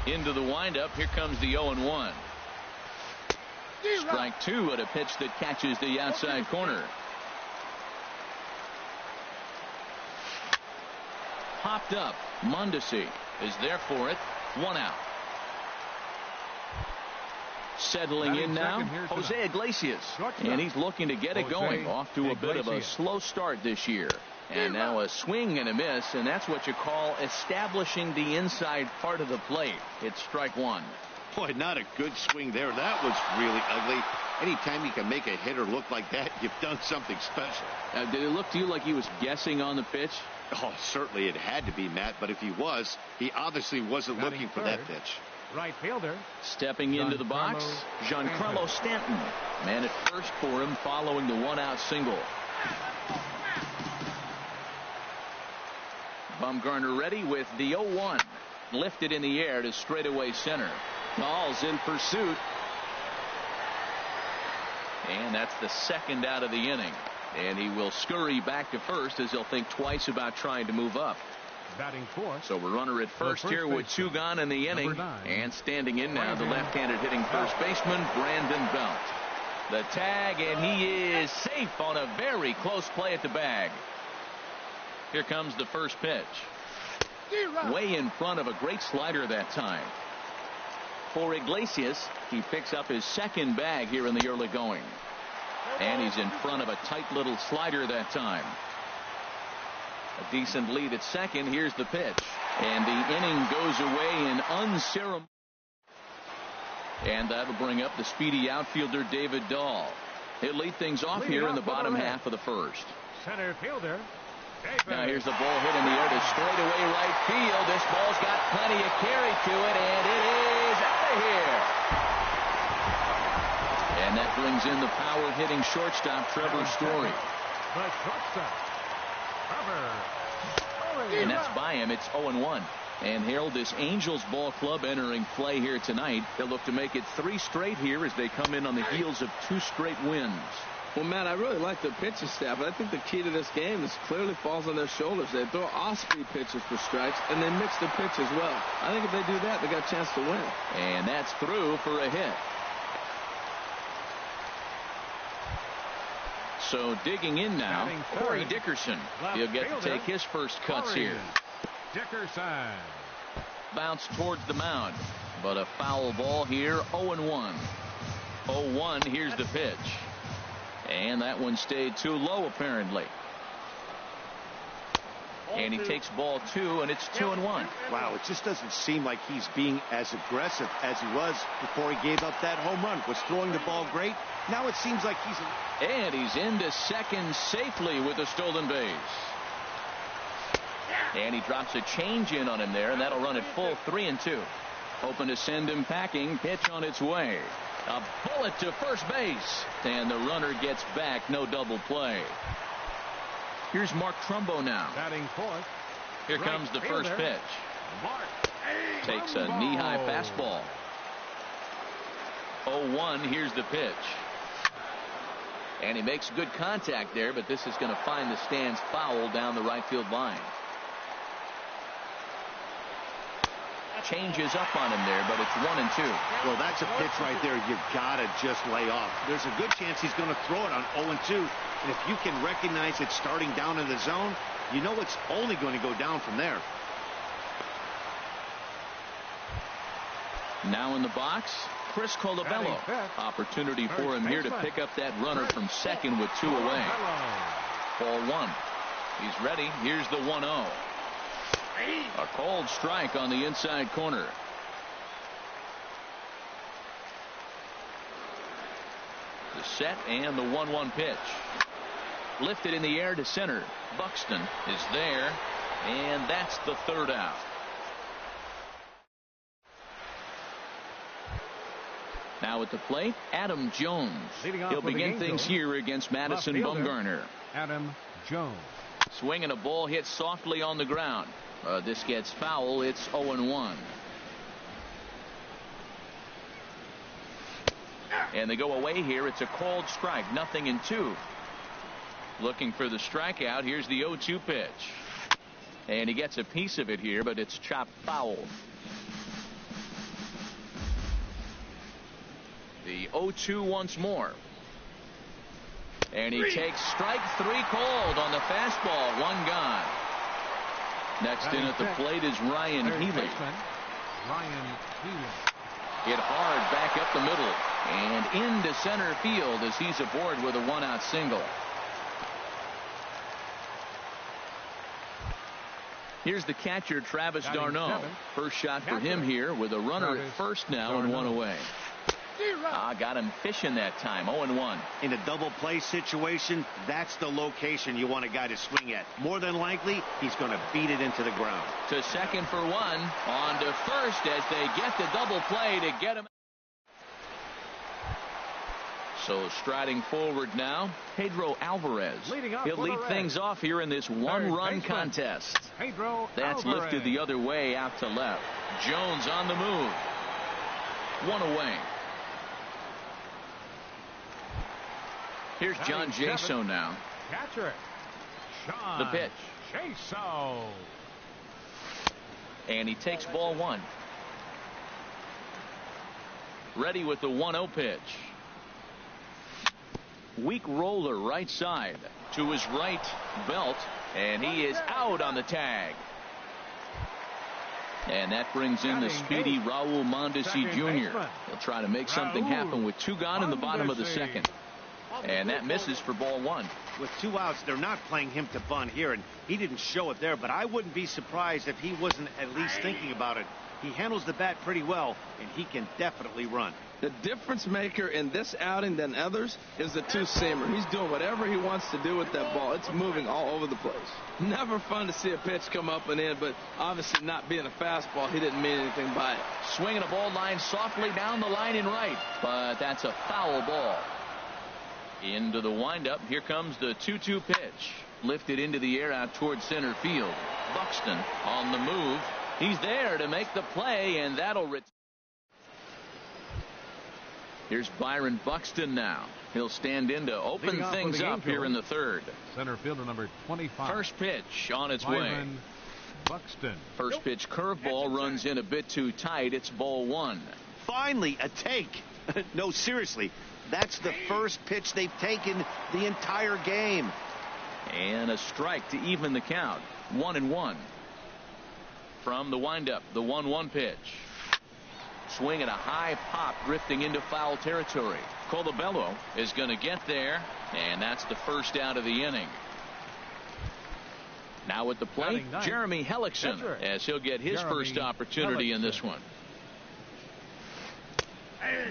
Into the windup, here comes the 0-1. Strike two at a pitch that catches the outside corner. Popped up. Mondesi is there for it. 1 out. Settling in now, Jose Iglesias. And he's looking to get it going. Off to a bit of a slow start this year. And now a swing and a miss, and that's what you call establishing the inside part of the plate. It's strike one. Boy, not a good swing there. That was really ugly. Anytime you can make a hitter look like that, you've done something special. Did it look to you like he was guessing on the pitch? Oh, certainly it had to be, Matt, but if he was, he obviously wasn't looking for that pitch. Right fielder. Stepping into the box, Giancarlo Stanton. Man at first for him following the 1-out single. Bumgarner ready with the 0-1. Lifted in the air to straightaway center. Dahl's in pursuit. And that's the second out of the inning. And he will scurry back to first as he'll think twice about trying to move up. Batting fourth. So we're runner at first here with 2 gone in the inning. And standing in now, the left-handed hitting first baseman, Brandon Belt. The tag, and he is safe on a very close play at the bag. Here comes the first pitch. Way in front of a great slider that time. For Iglesias, he picks up his second bag here in the early going. And he's in front of a tight little slider that time. A decent lead at second. Here's the pitch. And the inning goes away in unceremonious. And that'll bring up the speedy outfielder David Dahl. He'll lead things off here in the bottom half of the first. Center fielder. Now here's the ball hit in the air to straightaway right field. This ball's got plenty of carry to it, and it is out of here. And that brings in the power hitting shortstop Trevor Story. The shortstop, Trevor. And that's by him. It's 0-1. And Harold, this Angels ball club entering play here tonight. They'll look to make it 3 straight here as they come in on the heels of 2 straight wins. Well, Matt, I really like the pitching staff, but I think the key to this game is clearly falls on their shoulders. They throw off-speed pitches for strikes, and they mix the pitch as well. I think if they do that, they got a chance to win. And that's through for a hit. So digging in now, Corey Dickerson. He'll get to take his first cuts here. Dickerson. Bounce towards the mound, but a foul ball here. 0-1. 0-1. Here's the pitch. And that one stayed too low, apparently. And he takes ball 2, and it's 2-1. Wow, it just doesn't seem like he's being as aggressive as he was before he gave up that home run. Was throwing the ball great. Now it seems like he's... And he's into second safely with a stolen base. And he drops a change in on him there, and that'll run it full 3-2. Hoping to send him packing. Pitch on its way. A bullet to first base. And the runner gets back. No double play. Here's Mark Trumbo now. Batting fourth. Here comes the first pitch. Takes a knee-high fastball. 0-1. Here's the pitch. And he makes good contact there, but this is going to find the stands foul down the right field line. Changes up on him there, but it's 1-2. Well, that's a pitch right there you've got to just lay off. There's a good chance he's going to throw it on 0-2. And if you can recognize it starting down in the zone, you know it's only going to go down from there. Now in the box, Chris Colabello. Opportunity for him here to pick up that runner from second with 2 away. Ball 1. He's ready. Here's the 1-0. A cold strike on the inside corner. The set and the 1-1 pitch. Lifted in the air to center. Buxton is there, and that's the third out. Now at the plate, Adam Jones. He'll begin things here against Madison Bumgarner. Adam Jones. Swinging a ball hit softly on the ground. This gets foul. It's 0-1. And they go away here. It's a called strike. 0-2. Looking for the strikeout. Here's the 0-2 pitch. And he gets a piece of it here, but it's chopped foul. The 0-2 once more. And he takes strike 3 called on the fastball. 1 gone. Next in at the plate is Ryan Healy. Hit hard back up the middle and into center field as he's aboard with a 1-out single. Here's the catcher, Travis d'Arnaud. First shot for him here with a runner at first now and 1 away. Got him fishing that time. 0-1. In a double play situation, that's the location you want a guy to swing at. More than likely, he's going to beat it into the ground. To second for 1. On to first as they get the double play to get him. So striding forward now, Pedro Alvarez. He'll lead things off here in this 1-run contest. That's lifted the other way out to left. Jones on the move. 1 away. Here's John Jaso now. Catcher. The pitch. Jaso. And he takes ball 1. Ready with the 1-0 pitch. Weak roller right side to his right belt, and he is out on the tag. And that brings in the speedy Raul Mondesi Jr. He'll try to make something happen with 2 gone in the bottom of the second. And that misses for ball 1. With 2 outs, they're not playing him to bunt here, and he didn't show it there, but I wouldn't be surprised if he wasn't at least thinking about it. He handles the bat pretty well, and he can definitely run. The difference maker in this outing than others is the 2-seamer. He's doing whatever he wants to do with that ball. It's moving all over the place. Never fun to see a pitch come up and in, but obviously not being a fastball, he didn't mean anything by it. Swinging a ball line softly down the line in right, but that's a foul ball. Into the windup. Here comes the 2-2 pitch. Lifted into the air out towards center field. Buxton on the move. He's there to make the play, and that'll return. Here's Byron Buxton now. He'll stand in to open things up here in the 3rd. Center fielder number 25. First pitch on its way. Buxton. First pitch curveball runs in a bit too tight. It's ball 1. Finally, a take. No, seriously. That's the first pitch they've taken the entire game. And a strike to even the count. 1-1. From the windup, the 1-1 pitch. Swing at a high pop, drifting into foul territory. Colabello is going to get there, and that's the first out of the inning. Now at the plate, Jeremy Hellickson, as he'll get his first opportunity in this one.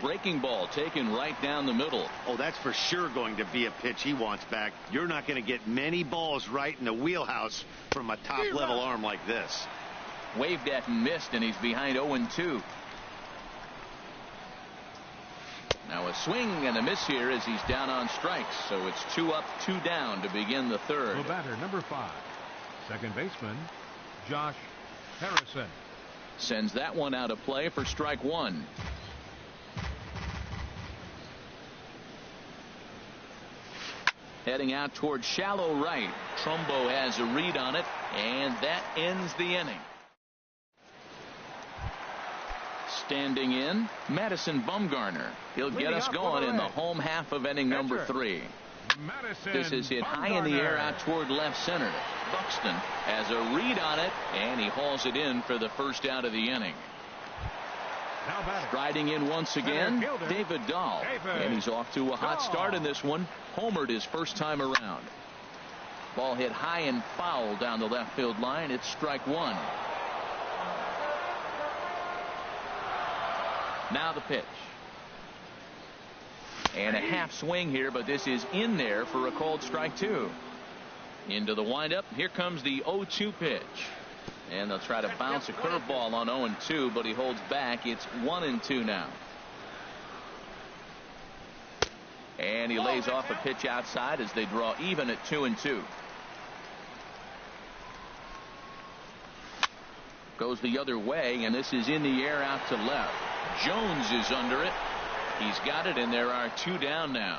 Breaking ball taken right down the middle. Oh, that's for sure going to be a pitch he wants back. You're not going to get many balls right in the wheelhouse from a top-level arm like this. Waved at and missed, and he's behind 0-2. Now a swing and a miss here as he's down on strikes. So it's 2 up, 2 down to begin the 3rd. The batter, number 5, second baseman, Josh Harrison. Sends that one out of play for strike 1. Heading out towards shallow right. Trumbo has a read on it, and that ends the inning. Standing in, Madison Bumgarner. He'll get us going in the home half of inning number 3. This is hit high in the air out toward left center. Buxton has a read on it, and he hauls it in for the first out of the inning. Striding in once again, David Dahl. And he's off to a hot start in this one. Homered his first time around. Ball hit high and foul down the left field line. It's strike 1. Now the pitch. And a half swing here, but this is in there for a called strike 2. Into the windup. Here comes the 0-2 pitch. And they'll try to bounce a curveball on 0-2, but he holds back. It's 1-2 now. And he lays off a pitch outside as they draw even at 2-2. Goes the other way, and this is in the air out to left. Jones is under it. He's got it, and there are 2 down now.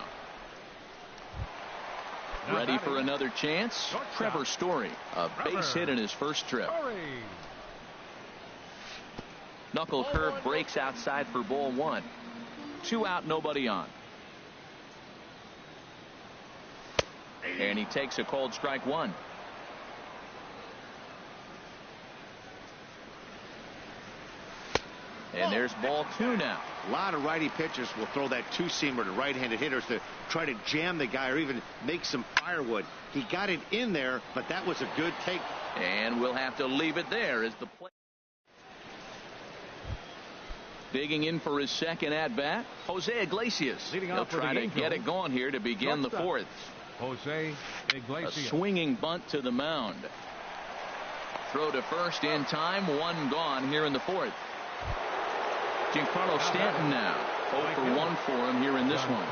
Ready for another chance? Trevor Story, a base hit in his first trip. Knuckle curve breaks outside for ball 1. 2 out, nobody on. And he takes a cold strike 1. And there's ball 2 now. A lot of righty pitchers will throw that two-seamer to right-handed hitters to try to jam the guy or even make some firewood. He got it in there, but that was a good take. And we'll have to leave it there as the play. Digging in for his second at-bat, Jose Iglesias. He'll try to get it going here to begin the 4th. Jose Iglesias. A swinging bunt to the mound. Throw to first in time. 1 gone here in the 4th. Giancarlo Stanton now. 0 for 1 for him here in this one.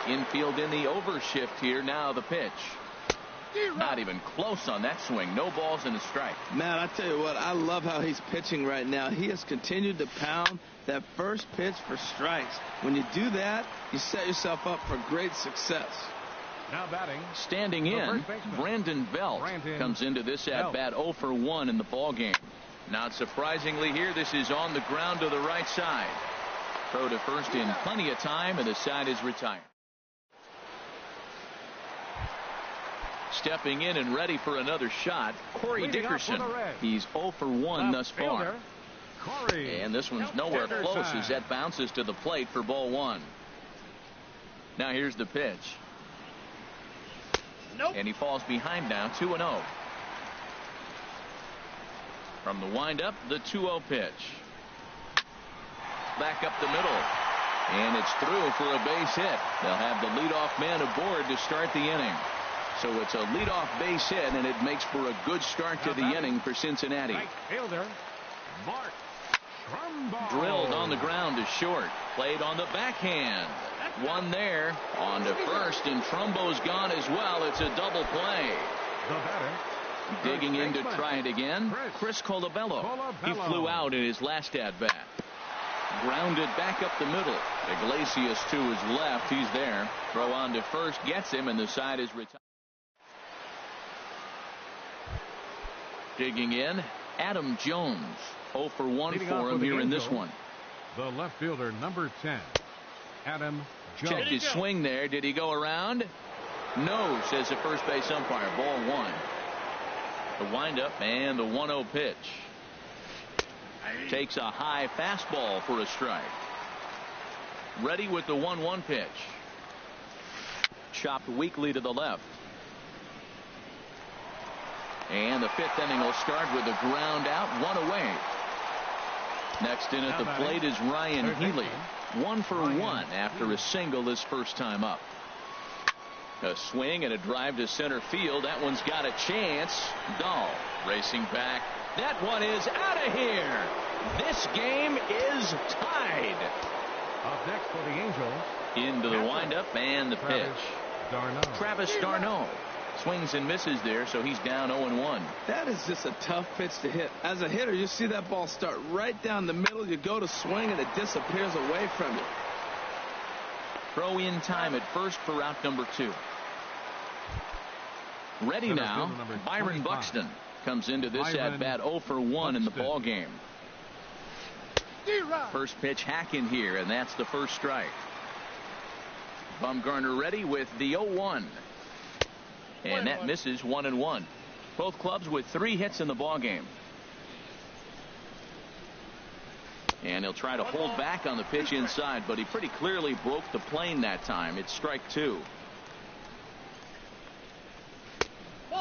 Infield in the overshift here. Now the pitch. Not even close on that swing. No balls and a strike. Man, I tell you what, I love how he's pitching right now. He has continued to pound that first pitch for strikes. When you do that, you set yourself up for great success. Now batting. Standing in, Brandon Belt comes into this at-bat 0 for 1 in the ball game. Not surprisingly here, this is on the ground to the right side. Throw to first in plenty of time, and the side is retired. Stepping in and ready for another shot, Corey Dickerson. He's 0 for 1 thus far. And this one's nowhere close as that bounces to the plate for ball 1. Now here's the pitch. And he falls behind now, 2-0. From the windup, the 2-0 pitch. Back up the middle. And it's through for a base hit. They'll have the leadoff man aboard to start the inning. So it's a leadoff base hit, and it makes for a good start to the inning for Cincinnati. Right fielder, Mark Trumbo. Drilled on the ground to short. Played on the backhand. One there. On to first, and Trumbo's gone as well. It's a double play. The batter. Digging in to try it again, Chris Colabello. He flew out in his last at-bat. Grounded back up the middle. Iglesias to his left. He's there. Throw on to first. Gets him, and the side is retired. Digging in, Adam Jones. 0 for 1 for him here in this one. The left fielder, number 10, Adam Jones. Checked his swing there. Did he go around? No, says the first base umpire. Ball 1. The windup and the 1-0 pitch. Takes a high fastball for a strike. Ready with the 1-1 pitch. Chopped weakly to the left. And the 5th inning will start with a ground out, 1 away. Next in at the plate is Ryan Healy. 1 for 1 after a single his first time up. A swing and a drive to center field. That one's got a chance. Dahl racing back. That one is out of here. This game is tied. Up next for the Angels. Into the windup and the pitch. Travis d'Arnaud swings and misses there, so he's down 0-1. That is just a tough pitch to hit. As a hitter, you see that ball start right down the middle. You go to swing, and it disappears away from you. Throw in time at first for out number 2. Ready now, Byron Buxton comes into this at-bat 0 for 1 in the ball game. First pitch hack in here, and that's the first strike. Bumgarner ready with the 0-1. And that misses 1-1. Both clubs with 3 hits in the ball game. And he'll try to hold back on the pitch inside, but he pretty clearly broke the plane that time. It's strike 2.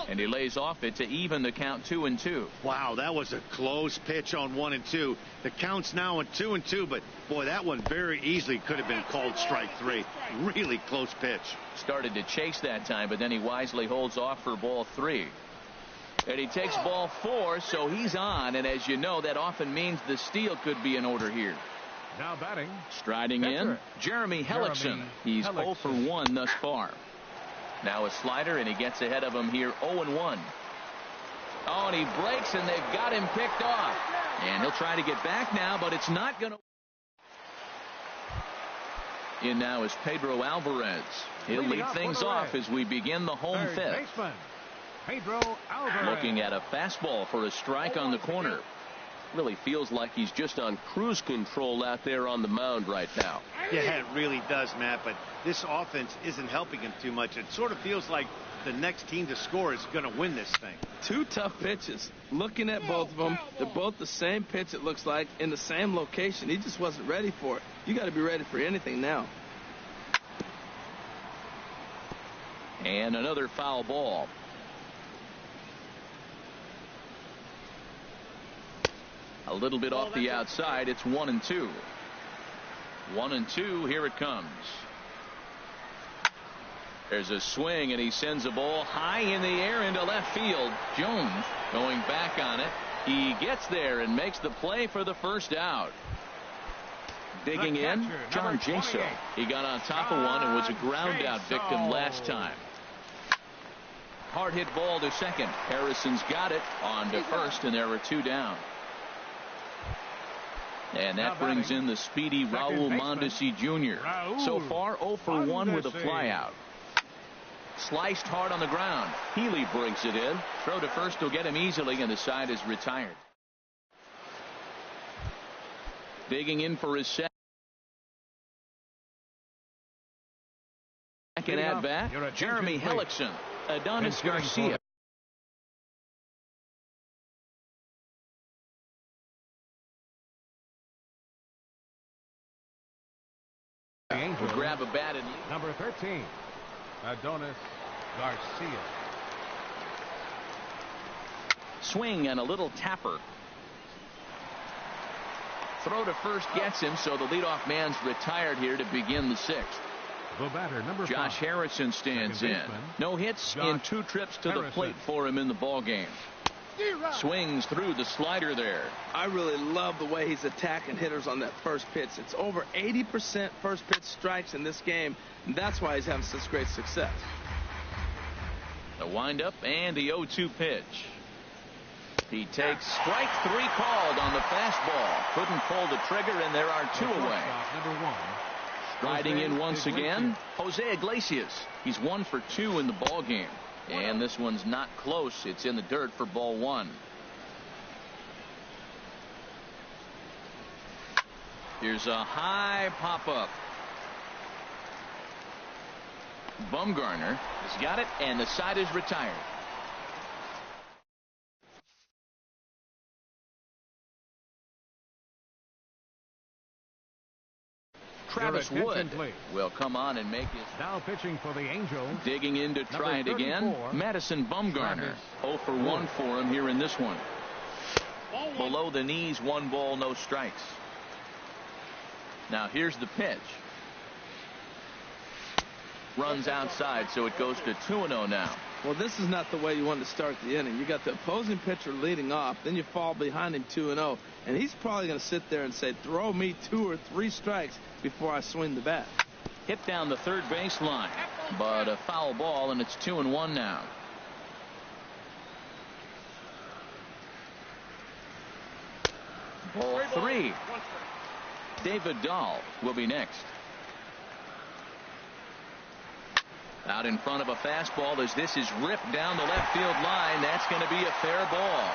And he lays off it to even the count 2-2. Wow, that was a close pitch on 1 and 2. The count's now on 2-2, but boy, that one very easily could have been called strike 3. Really close pitch. Started to chase that time, but then he wisely holds off for ball 3. And he takes ball 4, so he's on. And as you know, that often means the steal could be in order here. Now batting. Striding in, Jeremy Hellickson. He's 0 for 1 thus far. Now a slider, and he gets ahead of him here 0-1. Oh, and he breaks, and they've got him picked off. And he'll try to get back now, but it's not going to. In now is Pedro Alvarez. He'll lead things off as we begin the home fifth. Pedro Alvarez. Looking at a fastball for a strike on the corner. Really feels like he's just on cruise control out there on the mound right now. Yeah, it really does, Matt, but this offense isn't helping him too much. It sort of feels like the next team to score is going to win this thing. Two tough pitches. Looking at both of them, they're both the same pitch, it looks like, in the same location. He just wasn't ready for it. You got to be ready for anything now. And another foul ball. A little bit off the outside. It's 1-2. 1-2. Here it comes. There's a swing, and he sends a ball high in the air into left field. Jones going back on it. He gets there and makes the play for the first out. Digging in, John Jaso. He got on top of one and was a ground out victim last time. Hard hit ball to second. Harrison's got it on to first, and there are two down. And that brings in the speedy Raul Mondesi Jr. So far 0 for 1 with a flyout. Sliced hard on the ground. Healy brings it in. Throw to first will get him easily, and the side is retired. Digging in for his second at bat, Jeremy Hellickson. Adonis Garcia. Angel. Grab a bat and lead. Number 13, Adonis Garcia. Swing and a little tapper. Throw to first gets him, so the leadoff man's retired here to begin the sixth. The batter, number Josh 5. Harrison stands in. No hits in 2 trips to the plate for him in the ball game. Swings through the slider there. I really love the way he's attacking hitters on that first pitch. It's over 80% first pitch strikes in this game, and that's why he's having such great success. The windup and the 0-2 pitch. He takes strike 3 called on the fastball. Couldn't pull the trigger, and there are 2 away. Number 1. Riding in once again, Jose Iglesias. He's 1 for 2 in the ball game. And this one's not close. It's in the dirt for ball 1. Here's a high pop-up. Bumgarner has got it, and the side is retired. Travis Wood will come on and make his. Now pitching for the Angels. Digging in to try it again. Madison Bumgarner. 0 for 1 for him here in this one. Below the knees, 1 ball, no strikes. Now here's the pitch. Runs outside, so it goes to 2-0 now. Well, this is not the way you want to start the inning. You got the opposing pitcher leading off, then you fall behind him 2-0, and he's probably going to sit there and say, throw me 2 or 3 strikes before I swing the bat. Hit down the third base line, but a foul ball, and it's 2-1 now. Ball 3. David Dahl will be next. Out in front of a fastball as this is ripped down the left field line. That's going to be a fair ball.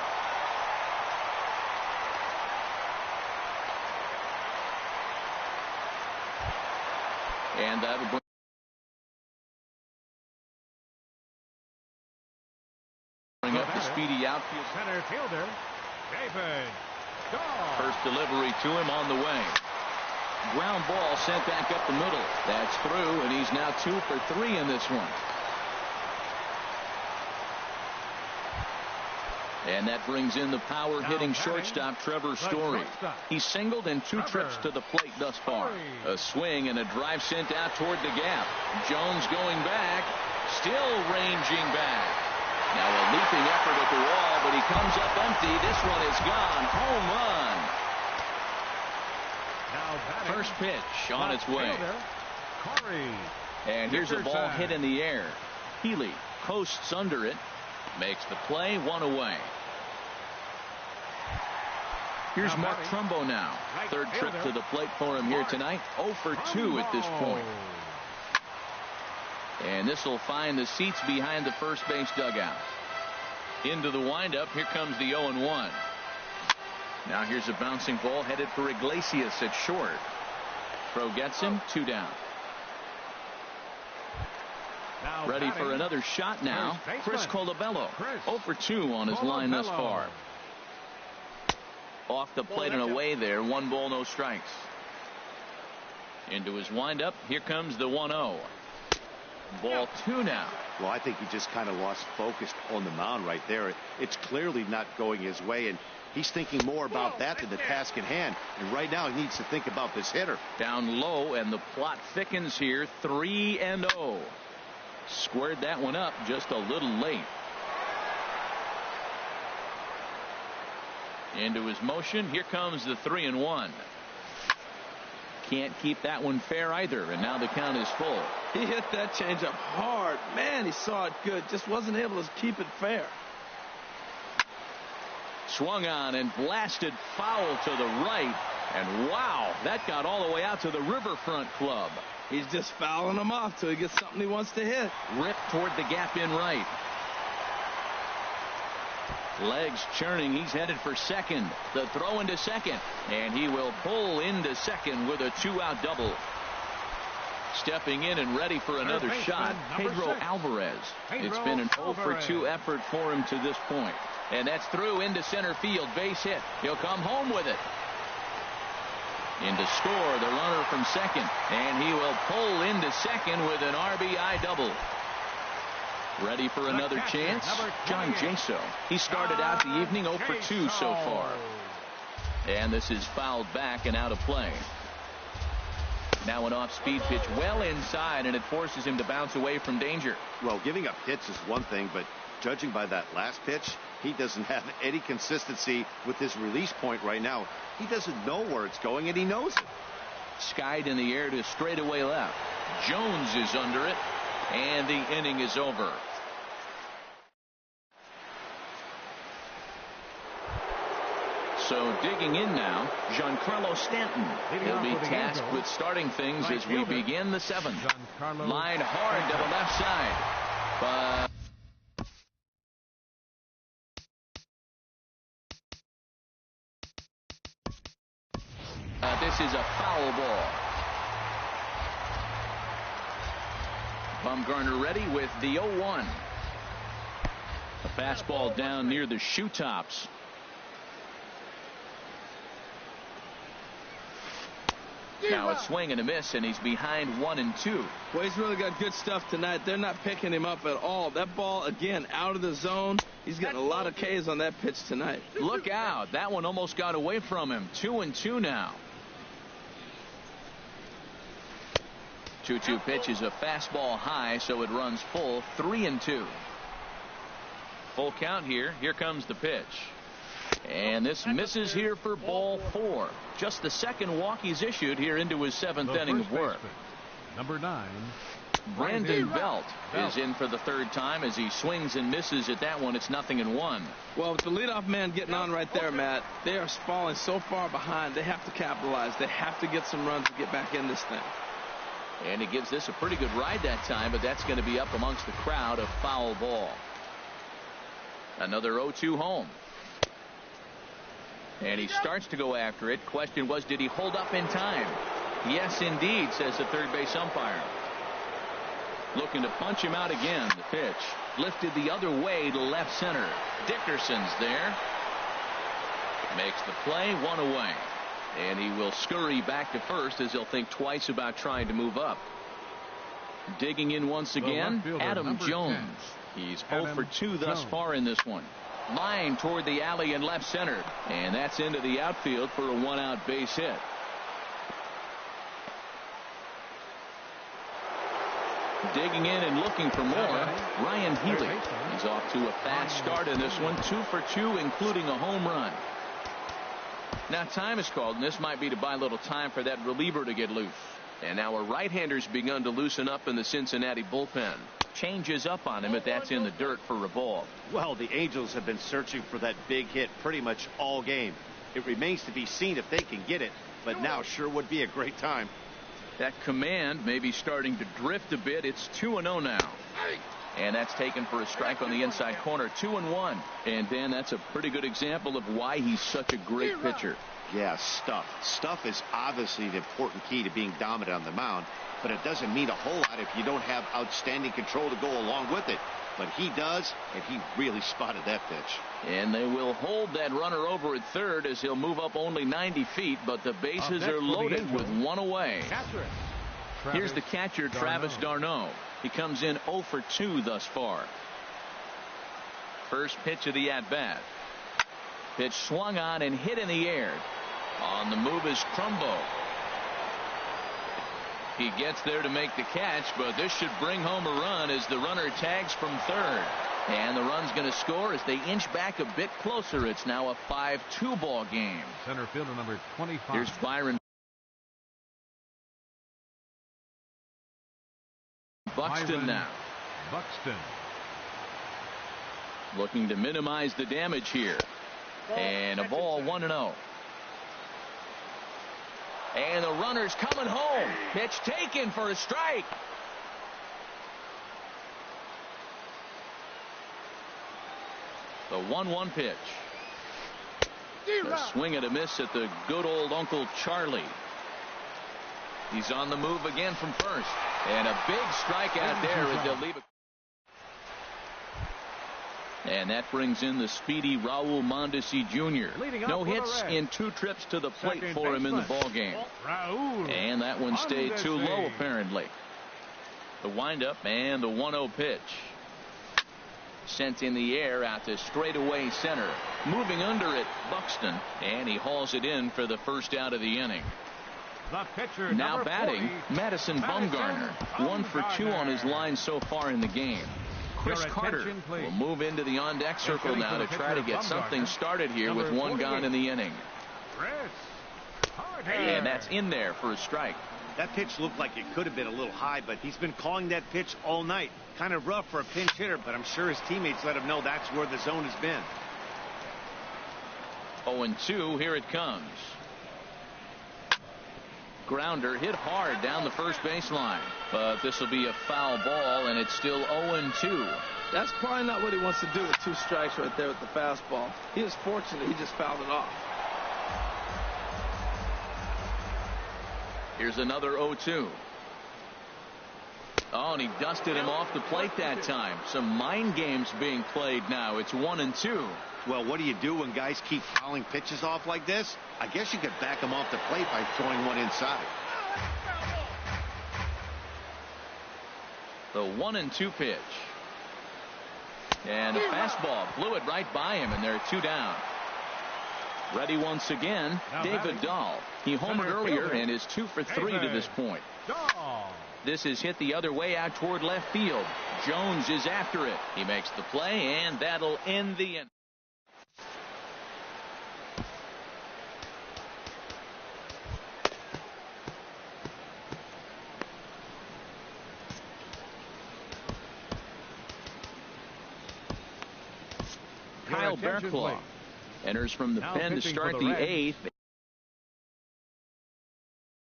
And that will bring up the speedy outfield. Center fielder, David Dahl. First delivery to him on the way. Ground ball sent back up the middle. That's through, and he's now 2 for 3 in this one. And that brings in the power-hitting shortstop Trevor Story. He's singled in 2 trips to the plate thus far. A swing and a drive sent out toward the gap. Jones going back, still ranging back. Now a leaping effort at the wall, but he comes up empty. This one is gone. Home run. First pitch on its way. And here's a ball hit in the air. Healy coasts under it. Makes the play, 1 away. Here's Mark Trumbo now. Third trip to the plate for him here tonight. 0 for 2 at this point. And this will find the seats behind the first base dugout. Into the windup. Here comes the 0-1. Now here's a bouncing ball headed for Iglesias at short. Throw gets him. 2 down. Ready for another shot now. Chris Colabello. 0 for 2 on his line thus far. Off the plate and away there. 1 ball, no strikes. Into his windup. Here comes the 1-0. Ball 2 now. Well, I think he just kind of lost focus on the mound right there. It's clearly not going his way, and he's thinking more about that than the task at hand. And right now he needs to think about this hitter. Down low, and the plot thickens here. 3-0. Squared that one up just a little late. Into his motion. Here comes the 3-1. Can't keep that one fair either, and now the count is full. He hit that changeup hard. Man, he saw it good. Just wasn't able to keep it fair. Swung on and blasted foul to the right. And wow, that got all the way out to the Riverfront Club. He's just fouling them off till he gets something he wants to hit. Ripped toward the gap in right. Legs churning. He's headed for second. The throw into second. And he will pull into second with a 2-out double. Stepping in and ready for another shot, Pedro Alvarez. It's been an 0 for 2 effort for him to this point. And that's through into center field. Base hit. He'll come home with it. In to score the runner from second. And he will pull into second with an RBI double. Ready for another chance? John Jaso. He started out the evening 0 for 2 so far. And this is fouled back and out of play. Now an off-speed pitch well inside, and it forces him to bounce away from danger. Well, giving up hits is one thing, but judging by that last pitch, he doesn't have any consistency with his release point right now. He doesn't know where it's going, and he knows it. Skied in the air to straightaway left. Jones is under it, and the inning is over. So digging in now, Giancarlo Stanton. He'll be tasked with starting things as we begin the 7th. Line hard to the left side. But this is a foul ball. Bumgarner ready with the 0-1. A fastball down near the shoe tops. Now a swing and a miss, and he's behind 1-2. Well, he's really got good stuff tonight. They're not picking him up at all. That ball, again, out of the zone. He's getting a lot of Ks on that pitch tonight. Look out. That one almost got away from him. 2-2 now. 2-2 pitch is a fastball high, so it runs full. 3-2. Full count here. Here comes the pitch. And this misses here for ball 4. Just the second walk he's issued here into his 7th inning of work. Number 9. Brandon Belt is in for the 3rd time as he swings and misses at that one. It's 0-1. Well, with the leadoff man getting on right there, Matt, they are falling so far behind. They have to capitalize. They have to get some runs to get back in this thing. And he gives this a pretty good ride that time, but that's going to be up amongst the crowd. A foul ball. Another 0-2 home. And he starts to go after it. Question was, did he hold up in time? Yes, indeed, says the third base umpire. Looking to punch him out again. The pitch lifted the other way to left center. Dickerson's there. Makes the play, 1 away. And he will scurry back to first as he'll think twice about trying to move up. Digging in once again, Adam Jones. He's 0 for 2 thus far in this one. Line toward the alley in left center. And that's into the outfield for a 1-out base hit. Digging in and looking for more, Ryan Healy. He's off to a fast start in this one. 2 for 2, including a home run. Now time is called, and this might be to buy a little time for that reliever to get loose. And now a right-hander's begun to loosen up in the Cincinnati bullpen. Changes up on him, but that's in the dirt for a ball. Well, the Angels have been searching for that big hit pretty much all game. It remains to be seen if they can get it, but now sure would be a great time. That command may be starting to drift a bit. It's 2-0 now. And that's taken for a strike on the inside corner. 2-1. And Dan, that's a pretty good example of why he's such a great pitcher. Yeah, stuff. Stuff is obviously the important key to being dominant on the mound, but it doesn't mean a whole lot if you don't have outstanding control to go along with it. But he does, and he really spotted that pitch. And they will hold that runner over at third as he'll move up only 90 feet, but the bases are loaded with one away. Here's the catcher, Travis d'Arnaud. He comes in 0 for 2 thus far. First pitch of the at-bat. Pitch swung on and hit in the air. On the move is Crumbo. He gets there to make the catch, but this should bring home a run as the runner tags from third. And the run's going to score as they inch back a bit closer. It's now a 5-2 ball game. Center fielder number 25. Here's Byron Buxton now. Buxton. Looking to minimize the damage here. And a ball 1-0. And the runner's coming home. Pitch taken for a strike. The 1-1 pitch. A swing and a miss at the good old Uncle Charlie. He's on the move again from first. And a big strikeout there as they'll leave it. And that brings in the speedy Raul Mondesi Jr. No hits in 2 trips to the plate for him in the ball game. And that one stayed too low apparently. The windup and the 1-0 pitch. Sent in the air out to straightaway center. Moving under it, Buxton, and he hauls it in for the first out of the inning. Now batting, Madison Bumgarner. 1 for 2 on his line so far in the game. Chris Carter will move into the on-deck circle now to try to get something started here with 1 gone in the inning. And that's in there for a strike. That pitch looked like it could have been a little high, but he's been calling that pitch all night. Kind of rough for a pinch hitter, but I'm sure his teammates let him know that's where the zone has been. 0-2, here it comes. Grounder hit hard down the first baseline, but this will be a foul ball, and it's still 0-2. That's probably not what he wants to do with 2 strikes right there with the fastball. He was fortunate he just fouled it off. Here's another 0-2. Oh, and he dusted him off the plate that time. Some mind games being played now. It's 1-2. Well, what do you do when guys keep fouling pitches off like this? I guess you could back them off the plate by throwing one inside. The 1-2 pitch. And a fastball blew it right by him, and there are 2 down. Ready once again, David Dahl. He homered earlier and is 2 for 3 to this point. This is hit the other way out toward left field. Jones is after it. He makes the play, and that'll end the inning. Kyle Barrclough enters from the pen to start the 8th.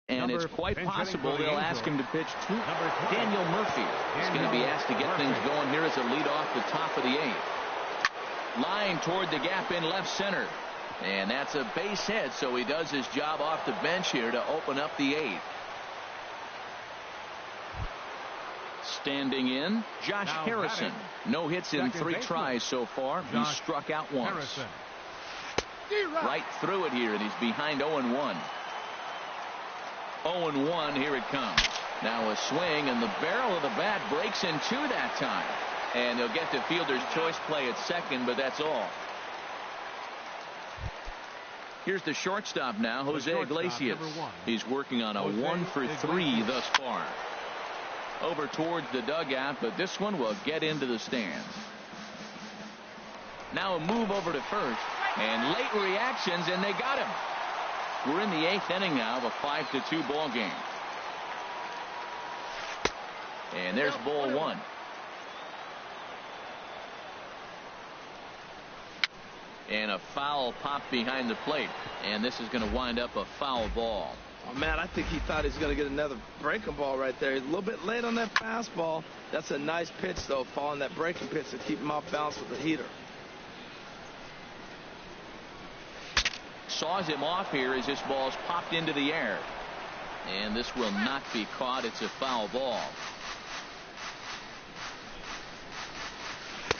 And it's quite possible they'll ask him to pitch to Daniel Murphy. He's going to be asked to get things going here as a lead off the top of the 8th. Line toward the gap in left center. And that's a base hit, so he does his job off the bench here to open up the 8th. Standing in, Josh Harrison. No hits in 3 tries so far. He's struck out once. Right through it here, and he's behind 0-1. 0-1, here it comes. Now a swing, and the barrel of the bat breaks in 2 that time. And they'll get the fielder's choice play at second, but that's all. Here's the shortstop now, Jose Iglesias. He's working on a 1 for 3 thus far. Over towards the dugout, but this one will get into the stands. Now a move over to first, and late reactions, and they got him. We're in the 8th inning now of a 5-2 ball game. And there's ball 1. And a foul pop behind the plate. And this is going to wind up a foul ball. Oh, man, I think he thought he was going to get another breaking ball right there. He's a little bit late on that fastball. That's a nice pitch, though, following that breaking pitch to keep him off balance with the heater. Saws him off here as this ball's popped into the air. And this will not be caught. It's a foul ball.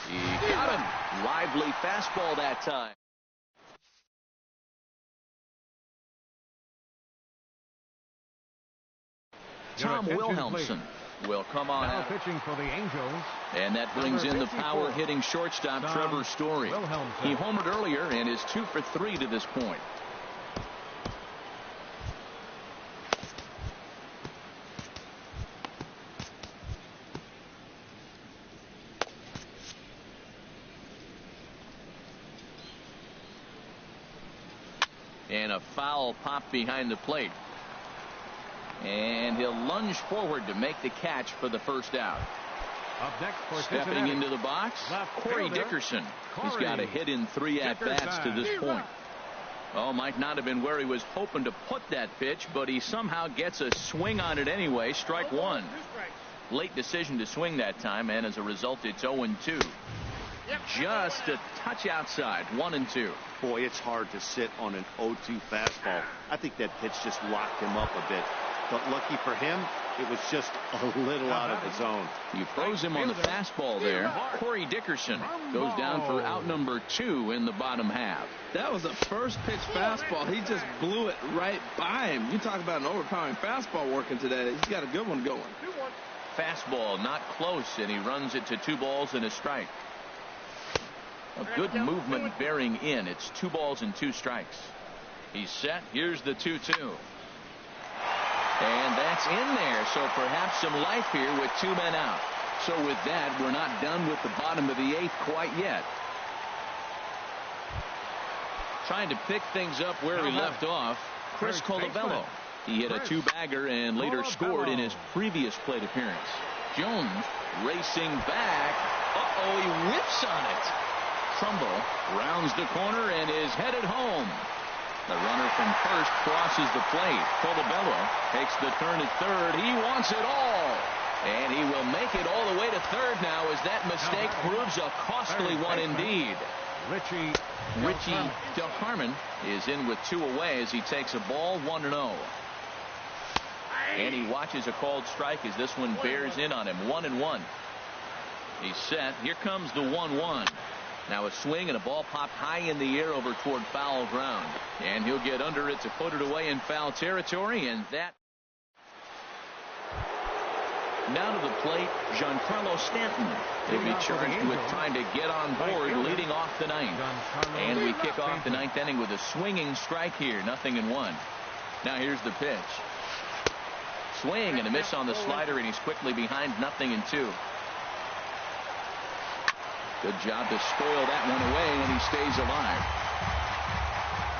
He got him. Lively fastball that time. Tom Wilhelmsen will come on out. Pitching for the Angels. And that brings in the power hitting shortstop Trevor Story. He homered earlier and is 2 for 3 to this point. And a foul pop behind the plate. And he'll lunge forward to make the catch for the first out. Up next for Stepping Cincinnati, into the box, Corey Dickerson. He's got a hit in 3 at-bats to this point. Oh, might not have been where he was hoping to put that pitch, but he somehow gets a swing on it anyway. Strike one. Late decision to swing that time, and as a result, it's 0-2. Just a touch outside, 1-2. Boy, it's hard to sit on an 0-2 fastball. I think that pitch just locked him up a bit. But lucky for him, it was just a little out of the zone. You froze him on the fastball there. Corey Dickerson goes down for out number 2 in the bottom half. That was a first pitch fastball. He just blew it right by him. You talk about an overpowering fastball working today. He's got a good one going. Fastball not close, and he runs it to 2 balls and a strike. A good movement bearing in. It's 2 balls and 2 strikes. He's set. Here's the 2-2. And that's in there. So perhaps some life here with 2 men out. So with that, we're not done with the bottom of the 8th quite yet. Trying to pick things up where he left off, Chris Colabello. He hit a 2-bagger and later scored in his previous plate appearance. Jones racing back. Uh-oh, he whiffs on it. Trumbo rounds the corner and is headed home. The runner from first crosses the plate. Colabello takes the turn at third. He wants it all. And he will make it all the way to third now as that mistake proves a costly one indeed. Richie DeHarmon is in with 2 away as he takes a ball 1-0. And he watches a called strike as this one bears in on him. 1-1. He's set. Here comes the 1-1. Now a swing and a ball popped high in the air over toward foul ground. And he'll get under it to put it away in foul territory. And that. Now to the plate, Giancarlo Stanton. He'll be charged with trying to get on board leading off the 9th. And we kick off the 9th inning with a swinging strike here. 0-1. Now here's the pitch. Swing and a miss on the slider, and he's quickly behind 0-2. Good job to spoil that one away, and he stays alive.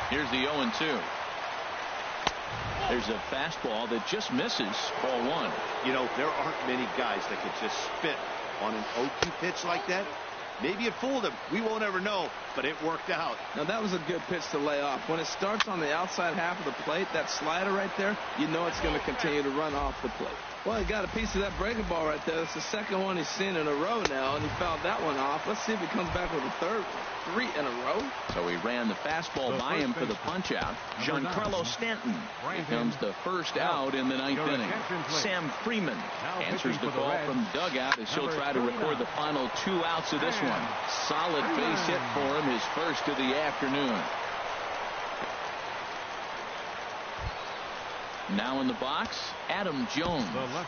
Here's the 0-2. There's a fastball that just misses. Ball 1. You know, there aren't many guys that could just spit on an 0-2 pitch like that. Maybe it fooled him. We won't ever know, but it worked out. Now, that was a good pitch to lay off. When it starts on the outside half of the plate, that slider right there, you know it's going to continue to run off the plate. Well, he got a piece of that breaking ball right there. It's the second one he's seen in a row now, and he fouled that one off. Let's see if he comes back with a third one. 3 in a row. So he ran the fastball by him for the punch out. Giancarlo Stanton becomes the first out in the 9th inning. Sam Freeman answers the call from dugout as he'll try to record the final 2 outs of this one. Solid base hit for him, his first of the afternoon. Now in the box, Adam Jones.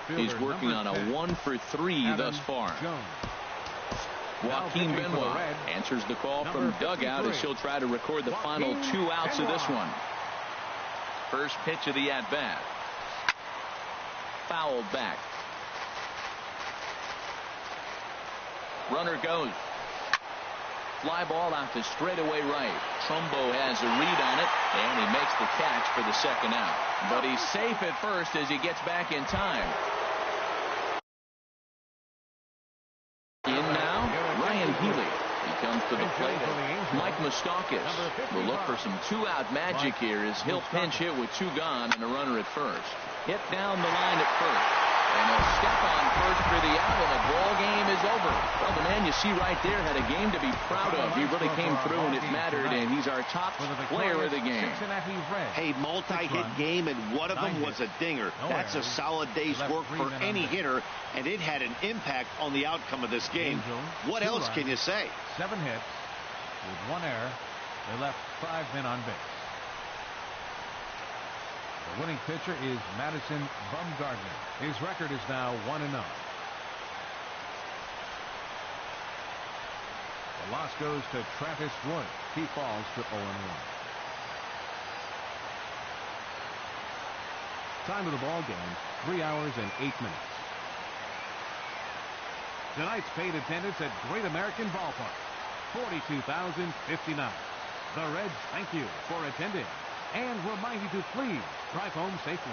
He's working on a 1 for 3 thus far. Joaquin Benoit answers the call from dugout as he'll try to record the final 2 outs of this one. First pitch of the at-bat. Fouled back. Runner goes. Fly ball out to straightaway right. Trumbo has a read on it, and he makes the catch for the second out. But he's safe at first as he gets back in time. In now, Ryan Healy mound for the plate. Mike Moustakas will look for some two-out magic here as he'll pinch hit with two gone and a runner at first. Hit down the line at first. And he'll step on first for the out, and the ball game is over. Well, the man you see right there had a game to be proud of. He really came through, and it mattered, and he's our top player of the game. Hey, multi-hit game, and one of them was a dinger. That's a solid day's work for any hitter, and it had an impact on the outcome of this game. What else can you say? 7 hits with 1 error. They left 5 men on base. The winning pitcher is Madison Bumgarner. His record is now 1-0. The loss goes to Travis Wood. He falls to 0-1. Time of the ball game, 3 hours and 8 minutes. Tonight's paid attendance at Great American Ballpark, 42,059. The Reds thank you for attending and remind you to please drive home safely.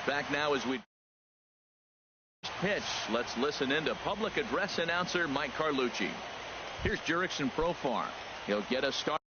Back now as we pitch. Let's listen into public address announcer Mike Carlucci. Here's Jurickson Profar. He'll get us started.